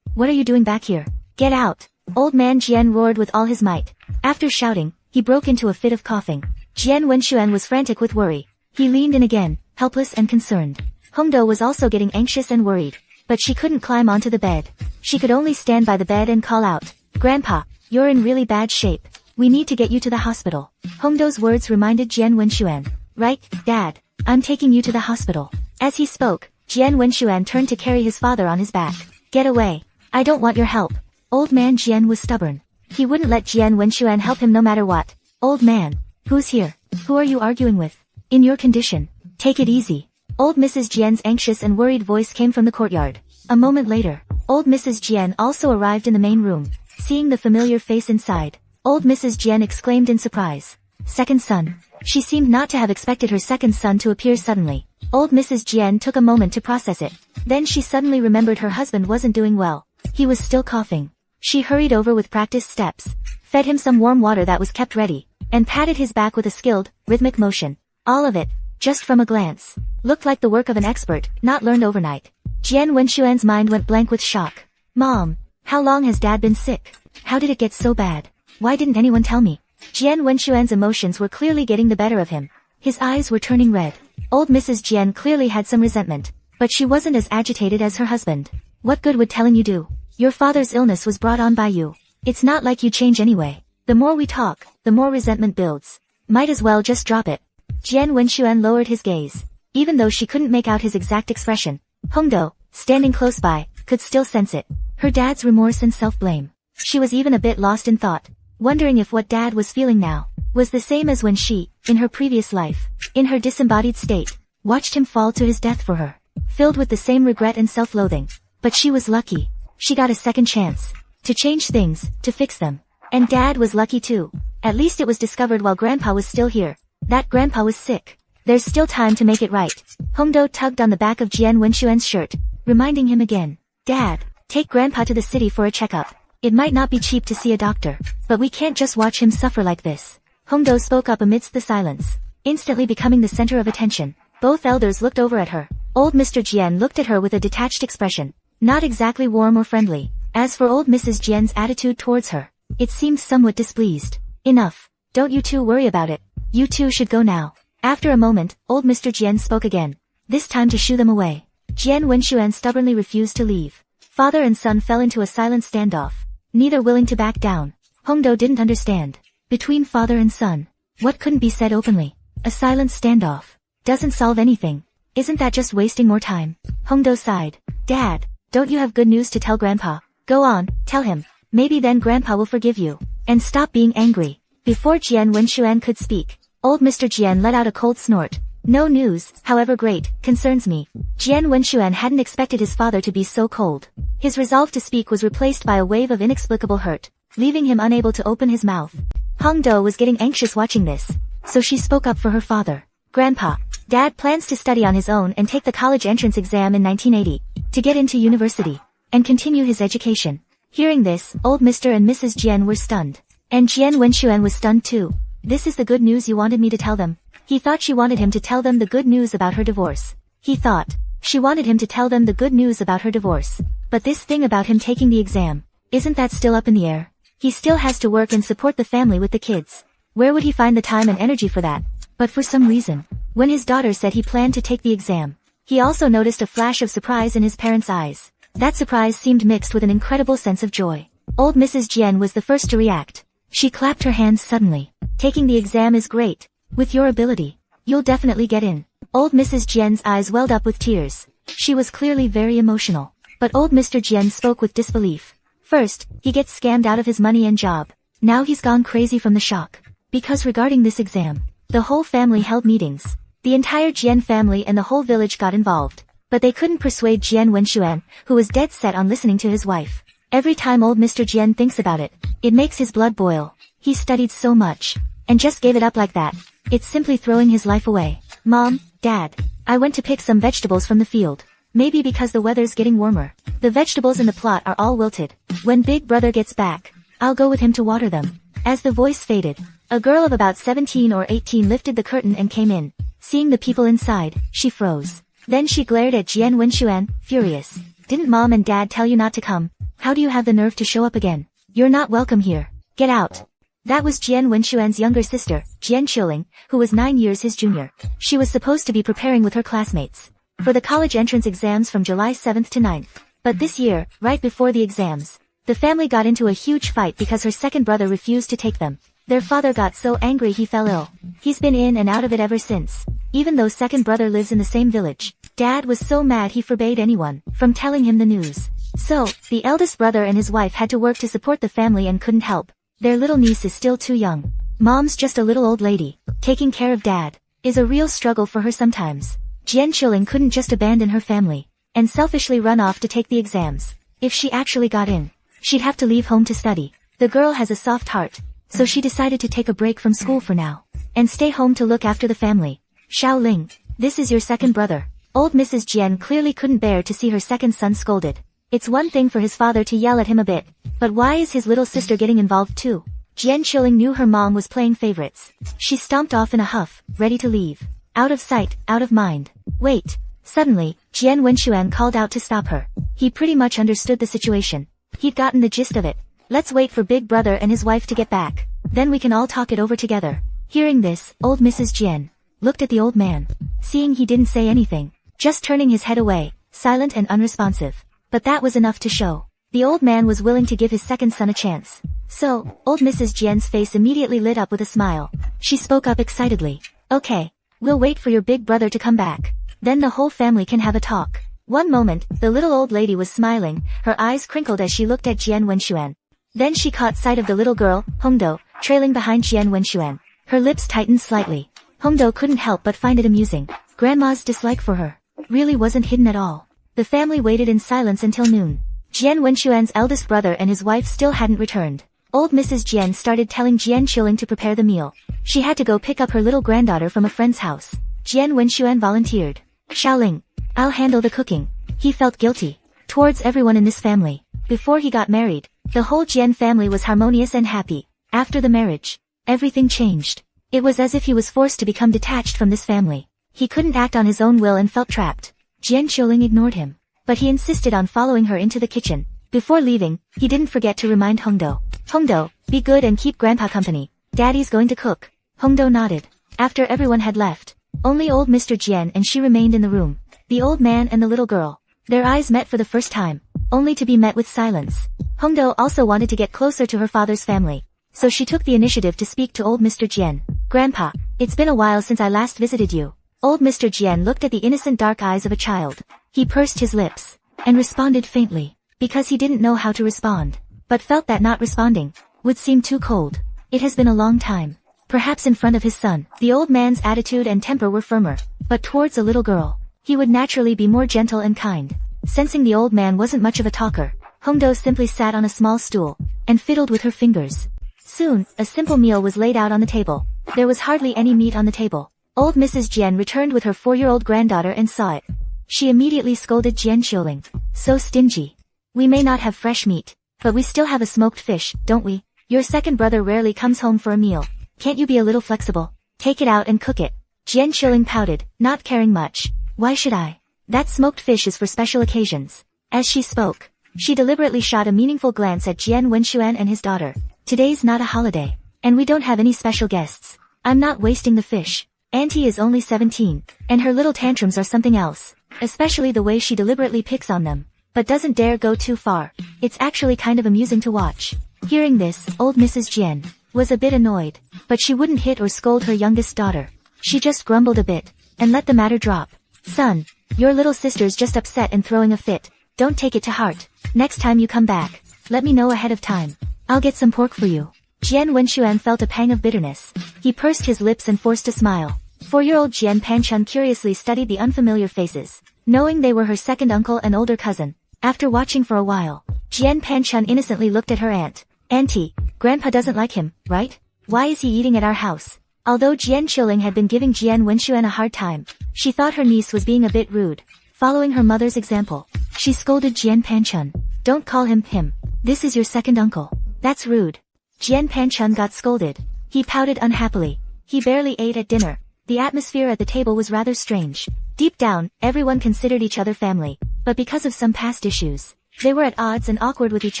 What are you doing back here? Get out!" Old man Jian roared with all his might. After shouting, he broke into a fit of coughing. Jian Wenxuan was frantic with worry. He leaned in again, helpless and concerned. Hongdo was also getting anxious and worried, but she couldn't climb onto the bed. She could only stand by the bed and call out, "Grandpa, you're in really bad shape. We need to get you to the hospital." Hongdo's words reminded Jian Wenxuan. "Right, Dad. I'm taking you to the hospital." As he spoke, Jian Wenxuan turned to carry his father on his back. "Get away. I don't want your help." Old man Jian was stubborn. He wouldn't let Jian Wenxuan help him no matter what. "Old man, who's here? Who are you arguing with? In your condition, take it easy." Old Mrs. Jian's anxious and worried voice came from the courtyard. A moment later, old Mrs. Jian also arrived in the main room. Seeing the familiar face inside, old Mrs. Jian exclaimed in surprise, "Second son." She seemed not to have expected her second son to appear suddenly. Old Mrs. Jian took a moment to process it. Then she suddenly remembered her husband wasn't doing well. He was still coughing. She hurried over with practiced steps, fed him some warm water that was kept ready, and patted his back with a skilled, rhythmic motion. All of it, just from a glance, looked like the work of an expert, not learned overnight. Jian Wenxuan's mind went blank with shock. "Mom, how long has Dad been sick? How did it get so bad? Why didn't anyone tell me?" Jian Wenxuan's emotions were clearly getting the better of him. His eyes were turning red. Old Mrs. Jian clearly had some resentment. but she wasn't as agitated as her husband. What good would telling you do? Your father's illness was brought on by you. It's not like you change anyway. The more we talk, the more resentment builds. Might as well just drop it. Jian Wenxuan lowered his gaze. Even though she couldn't make out his exact expression, Hongdo, standing close by, could still sense it. Her dad's remorse and self-blame. She was even a bit lost in thought, wondering if what dad was feeling now was the same as when she, in her previous life, in her disembodied state, watched him fall to his death for her, filled with the same regret and self-loathing. But she was lucky. She got a second chance. To change things, to fix them. And dad was lucky too. At least it was discovered while grandpa was still here. That grandpa was sick. There's still time to make it right. Hongdo tugged on the back of Jian Wenxuan's shirt, reminding him again. Dad, take grandpa to the city for a checkup. It might not be cheap to see a doctor, but we can't just watch him suffer like this. Hongdo spoke up amidst the silence, instantly becoming the center of attention. Both elders looked over at her. Old Mr. Jian looked at her with a detached expression, not exactly warm or friendly. As for old Mrs. Jian's attitude towards her, it seemed somewhat displeased. Enough. Don't you two worry about it. You two should go now. After a moment, old Mr. Jian spoke again, this time to shoo them away. Jian Wenxuan stubbornly refused to leave. Father and son fell into a silent standoff, neither willing to back down. Hongdo didn't understand. Between father and son, what couldn't be said openly? A silent standoff doesn't solve anything. Isn't that just wasting more time? Hongdo sighed. Dad, don't you have good news to tell grandpa? Go on, tell him. Maybe then grandpa will forgive you. And stop being angry. Before Jian Wenxuan could speak, old Mr. Jian let out a cold snort. No news, however great, concerns me. Jian Wenxuan hadn't expected his father to be so cold. His resolve to speak was replaced by a wave of inexplicable hurt, leaving him unable to open his mouth. Hongdo was getting anxious watching this, so she spoke up for her father. Grandpa, Dad plans to study on his own and take the college entrance exam in 1980, to get into university, and continue his education. Hearing this, old Mr. and Mrs. Jian were stunned. And Jian Wenxuan was stunned too. This is the good news you wanted me to tell them? He thought she wanted him to tell them the good news about her divorce. He thought she wanted him to tell them the good news about her divorce. But this thing about him taking the exam, isn't that still up in the air? He still has to work and support the family with the kids. Where would he find the time and energy for that? But for some reason, when his daughter said he planned to take the exam, he also noticed a flash of surprise in his parents' eyes. That surprise seemed mixed with an incredible sense of joy. Old Mrs. Jian was the first to react. She clapped her hands suddenly. Taking the exam is great. With your ability, you'll definitely get in. Old Mrs. Jian's eyes welled up with tears. She was clearly very emotional. But old Mr. Jian spoke with disbelief. First, he gets scammed out of his money and job. Now he's gone crazy from the shock. Because regarding this exam, the whole family held meetings. The entire Jian family and the whole village got involved. But they couldn't persuade Jian Wenxuan, who was dead set on listening to his wife. Every time old Mr. Jian thinks about it, it makes his blood boil. He studied so much, and just gave it up like that. It's simply throwing his life away. Mom, Dad, I went to pick some vegetables from the field. Maybe because the weather's getting warmer. The vegetables in the plot are all wilted. When Big Brother gets back, I'll go with him to water them. As the voice faded, a girl of about 17 or 18 lifted the curtain and came in. Seeing the people inside, she froze. Then she glared at Jian Wenxuan, furious. Didn't Mom and Dad tell you not to come? How do you have the nerve to show up again? You're not welcome here. Get out. That was Jian Wenxuan's younger sister, Jian Qiuling, who was 9 years his junior. She was supposed to be preparing with her classmates for the college entrance exams from July 7th to 9th. But this year, right before the exams, the family got into a huge fight because her second brother refused to take them. Their father got so angry he fell ill. He's been in and out of it ever since. Even though second brother lives in the same village, Dad was so mad he forbade anyone from telling him the news. So, the eldest brother and his wife had to work to support the family and couldn't help. Their little niece is still too young. Mom's just a little old lady. Taking care of Dad is a real struggle for her sometimes. Jian Qiuling couldn't just abandon her family and selfishly run off to take the exams. If she actually got in, she'd have to leave home to study. The girl has a soft heart, so she decided to take a break from school for now and stay home to look after the family. Xiaoling, this is your second brother. Old Mrs. Jian clearly couldn't bear to see her second son scolded. It's one thing for his father to yell at him a bit, but why is his little sister getting involved too? Jian Qiuling knew her mom was playing favorites. She stomped off in a huff, ready to leave. Out of sight, out of mind. Wait. Suddenly, Jian Wenxuan called out to stop her. He pretty much understood the situation. He'd gotten the gist of it. Let's wait for Big Brother and his wife to get back. Then we can all talk it over together. Hearing this, old Mrs. Jian looked at the old man. Seeing he didn't say anything, just turning his head away, silent and unresponsive. But that was enough to show. The old man was willing to give his second son a chance. So, old Mrs. Jian's face immediately lit up with a smile. She spoke up excitedly. Okay. We'll wait for your big brother to come back. Then the whole family can have a talk. One moment, the little old lady was smiling, her eyes crinkled as she looked at Jian Wenxuan. Then she caught sight of the little girl, Hongdo, trailing behind Jian Wenxuan. Her lips tightened slightly. Hongdo couldn't help but find it amusing. Grandma's dislike for her really wasn't hidden at all. The family waited in silence until noon. Jian Wenxuan's eldest brother and his wife still hadn't returned. Old Mrs. Jian started telling Jian Qiling to prepare the meal. She had to go pick up her little granddaughter from a friend's house. Jian Wenxuan volunteered. Xiaoling, I'll handle the cooking. He felt guilty towards everyone in this family. Before he got married, the whole Jian family was harmonious and happy. After the marriage, everything changed. It was as if he was forced to become detached from this family. He couldn't act on his own will and felt trapped. Jian Qiling ignored him, but he insisted on following her into the kitchen. Before leaving, he didn't forget to remind Hongdo. Hongdo, be good and keep Grandpa company. Daddy's going to cook. Hongdo nodded. After everyone had left, only old Mr. Jian and she remained in the room. The old man and the little girl. Their eyes met for the first time, only to be met with silence. Hongdo also wanted to get closer to her father's family, so she took the initiative to speak to old Mr. Jian. Grandpa, it's been a while since I last visited you. Old Mr. Jian looked at the innocent dark eyes of a child. He pursed his lips and responded faintly, because he didn't know how to respond, but felt that not responding would seem too cold. It has been a long time. Perhaps in front of his son, the old man's attitude and temper were firmer, but towards a little girl, he would naturally be more gentle and kind. Sensing the old man wasn't much of a talker, Hongdo simply sat on a small stool and fiddled with her fingers. Soon, a simple meal was laid out on the table. There was hardly any meat on the table. Old Mrs. Jian returned with her 4-year-old granddaughter and saw it. She immediately scolded Jian Qiling. So stingy. We may not have fresh meat, but we still have a smoked fish, don't we? Your second brother rarely comes home for a meal. Can't you be a little flexible? Take it out and cook it. Jian Qiling pouted, not caring much. Why should I? That smoked fish is for special occasions. As she spoke, she deliberately shot a meaningful glance at Jian Wenxuan and his daughter. Today's not a holiday, and we don't have any special guests. I'm not wasting the fish. Auntie is only 17, and her little tantrums are something else, especially the way she deliberately picks on them, but doesn't dare go too far. It's actually kind of amusing to watch. Hearing this, old Mrs. Jian was a bit annoyed, but she wouldn't hit or scold her youngest daughter. She just grumbled a bit and let the matter drop. Son, your little sister's just upset and throwing a fit. Don't take it to heart. Next time you come back, let me know ahead of time. I'll get some pork for you. Jian Wenxuan felt a pang of bitterness. He pursed his lips and forced a smile. 4-year-old Jian Panchun curiously studied the unfamiliar faces, knowing they were her second uncle and older cousin. After watching for a while, Jian Panchun innocently looked at her aunt. Auntie, Grandpa doesn't like him, right? Why is he eating at our house? Although Jian Qiling had been giving Jian Wenxuan a hard time, she thought her niece was being a bit rude. Following her mother's example, she scolded Jian Panchun. Don't call him him. This is your second uncle. That's rude. Jian Panchun got scolded. He pouted unhappily. He barely ate at dinner. The atmosphere at the table was rather strange. Deep down, everyone considered each other family, but because of some past issues, they were at odds and awkward with each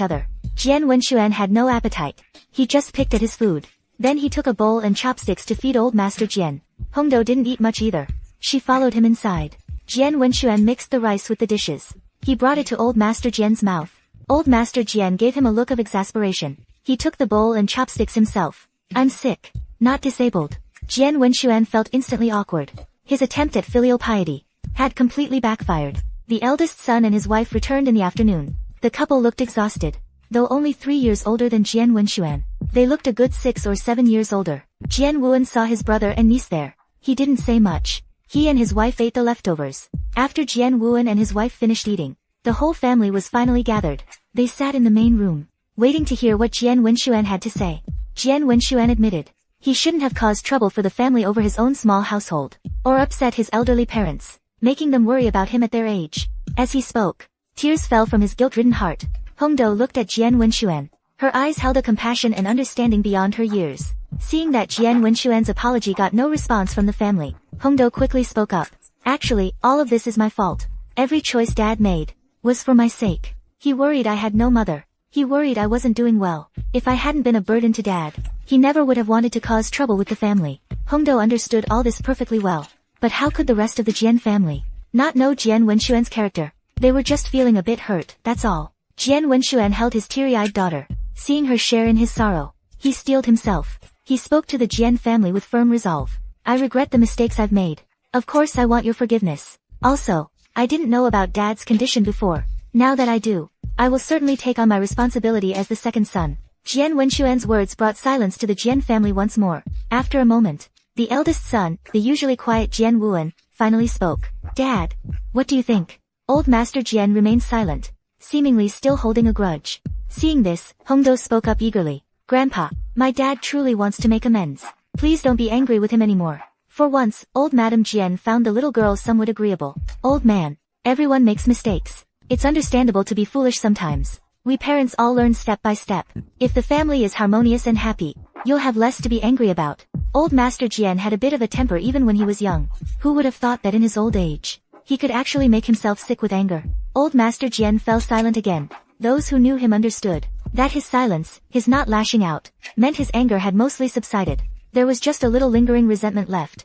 other. Jian Wenxuan had no appetite. He just picked at his food. Then he took a bowl and chopsticks to feed old Master Jian. Hongdo didn't eat much either. She followed him inside. Jian Wenxuan mixed the rice with the dishes. He brought it to old Master Jian's mouth. Old Master Jian gave him a look of exasperation. He took the bowl and chopsticks himself. I'm sick, not disabled. Jian Wenxuan felt instantly awkward. His attempt at filial piety had completely backfired. The eldest son and his wife returned in the afternoon. The couple looked exhausted. Though only 3 years older than Jian Wenxuan, they looked a good 6 or 7 years older. Jian Wuan saw his brother and niece there. He didn't say much. He and his wife ate the leftovers. After Jian Wuan and his wife finished eating, the whole family was finally gathered. They sat in the main room, waiting to hear what Jian Wenxuan had to say. Jian Wenxuan admitted he shouldn't have caused trouble for the family over his own small household, or upset his elderly parents, making them worry about him at their age. As he spoke, tears fell from his guilt-ridden heart. Hongdo looked at Jian Wenxuan. Her eyes held a compassion and understanding beyond her years. Seeing that Jian Wenxuan's apology got no response from the family, Hongdo quickly spoke up. Actually, all of this is my fault. Every choice Dad made was for my sake. He worried I had no mother. He worried I wasn't doing well. If I hadn't been a burden to Dad, he never would have wanted to cause trouble with the family. Hongdo understood all this perfectly well. But how could the rest of the Jian family not know Jian Wenxuan's character. They were just feeling a bit hurt, that's all. Jian Wenxuan held his teary-eyed daughter. Seeing her share in his sorrow, he steeled himself. He spoke to the Jian family with firm resolve. I regret the mistakes I've made. Of course I want your forgiveness. Also, I didn't know about Dad's condition before. Now that I do, I will certainly take on my responsibility as the second son. Jian Wenxuan's words brought silence to the Jian family once more. After a moment, the eldest son, the usually quiet Jian Wuan, finally spoke. Dad, what do you think? Old Master Jian remained silent, seemingly still holding a grudge. Seeing this, Hongdo spoke up eagerly. Grandpa, my dad truly wants to make amends. Please don't be angry with him anymore. For once, old Madam Jian found the little girl somewhat agreeable. Old man, everyone makes mistakes. It's understandable to be foolish sometimes. We parents all learn step by step. If the family is harmonious and happy, you'll have less to be angry about. Old Master Jian had a bit of a temper even when he was young. Who would have thought that in his old age, he could actually make himself sick with anger? Old Master Jian fell silent again. Those who knew him understood that his silence, his not lashing out, meant his anger had mostly subsided. There was just a little lingering resentment left.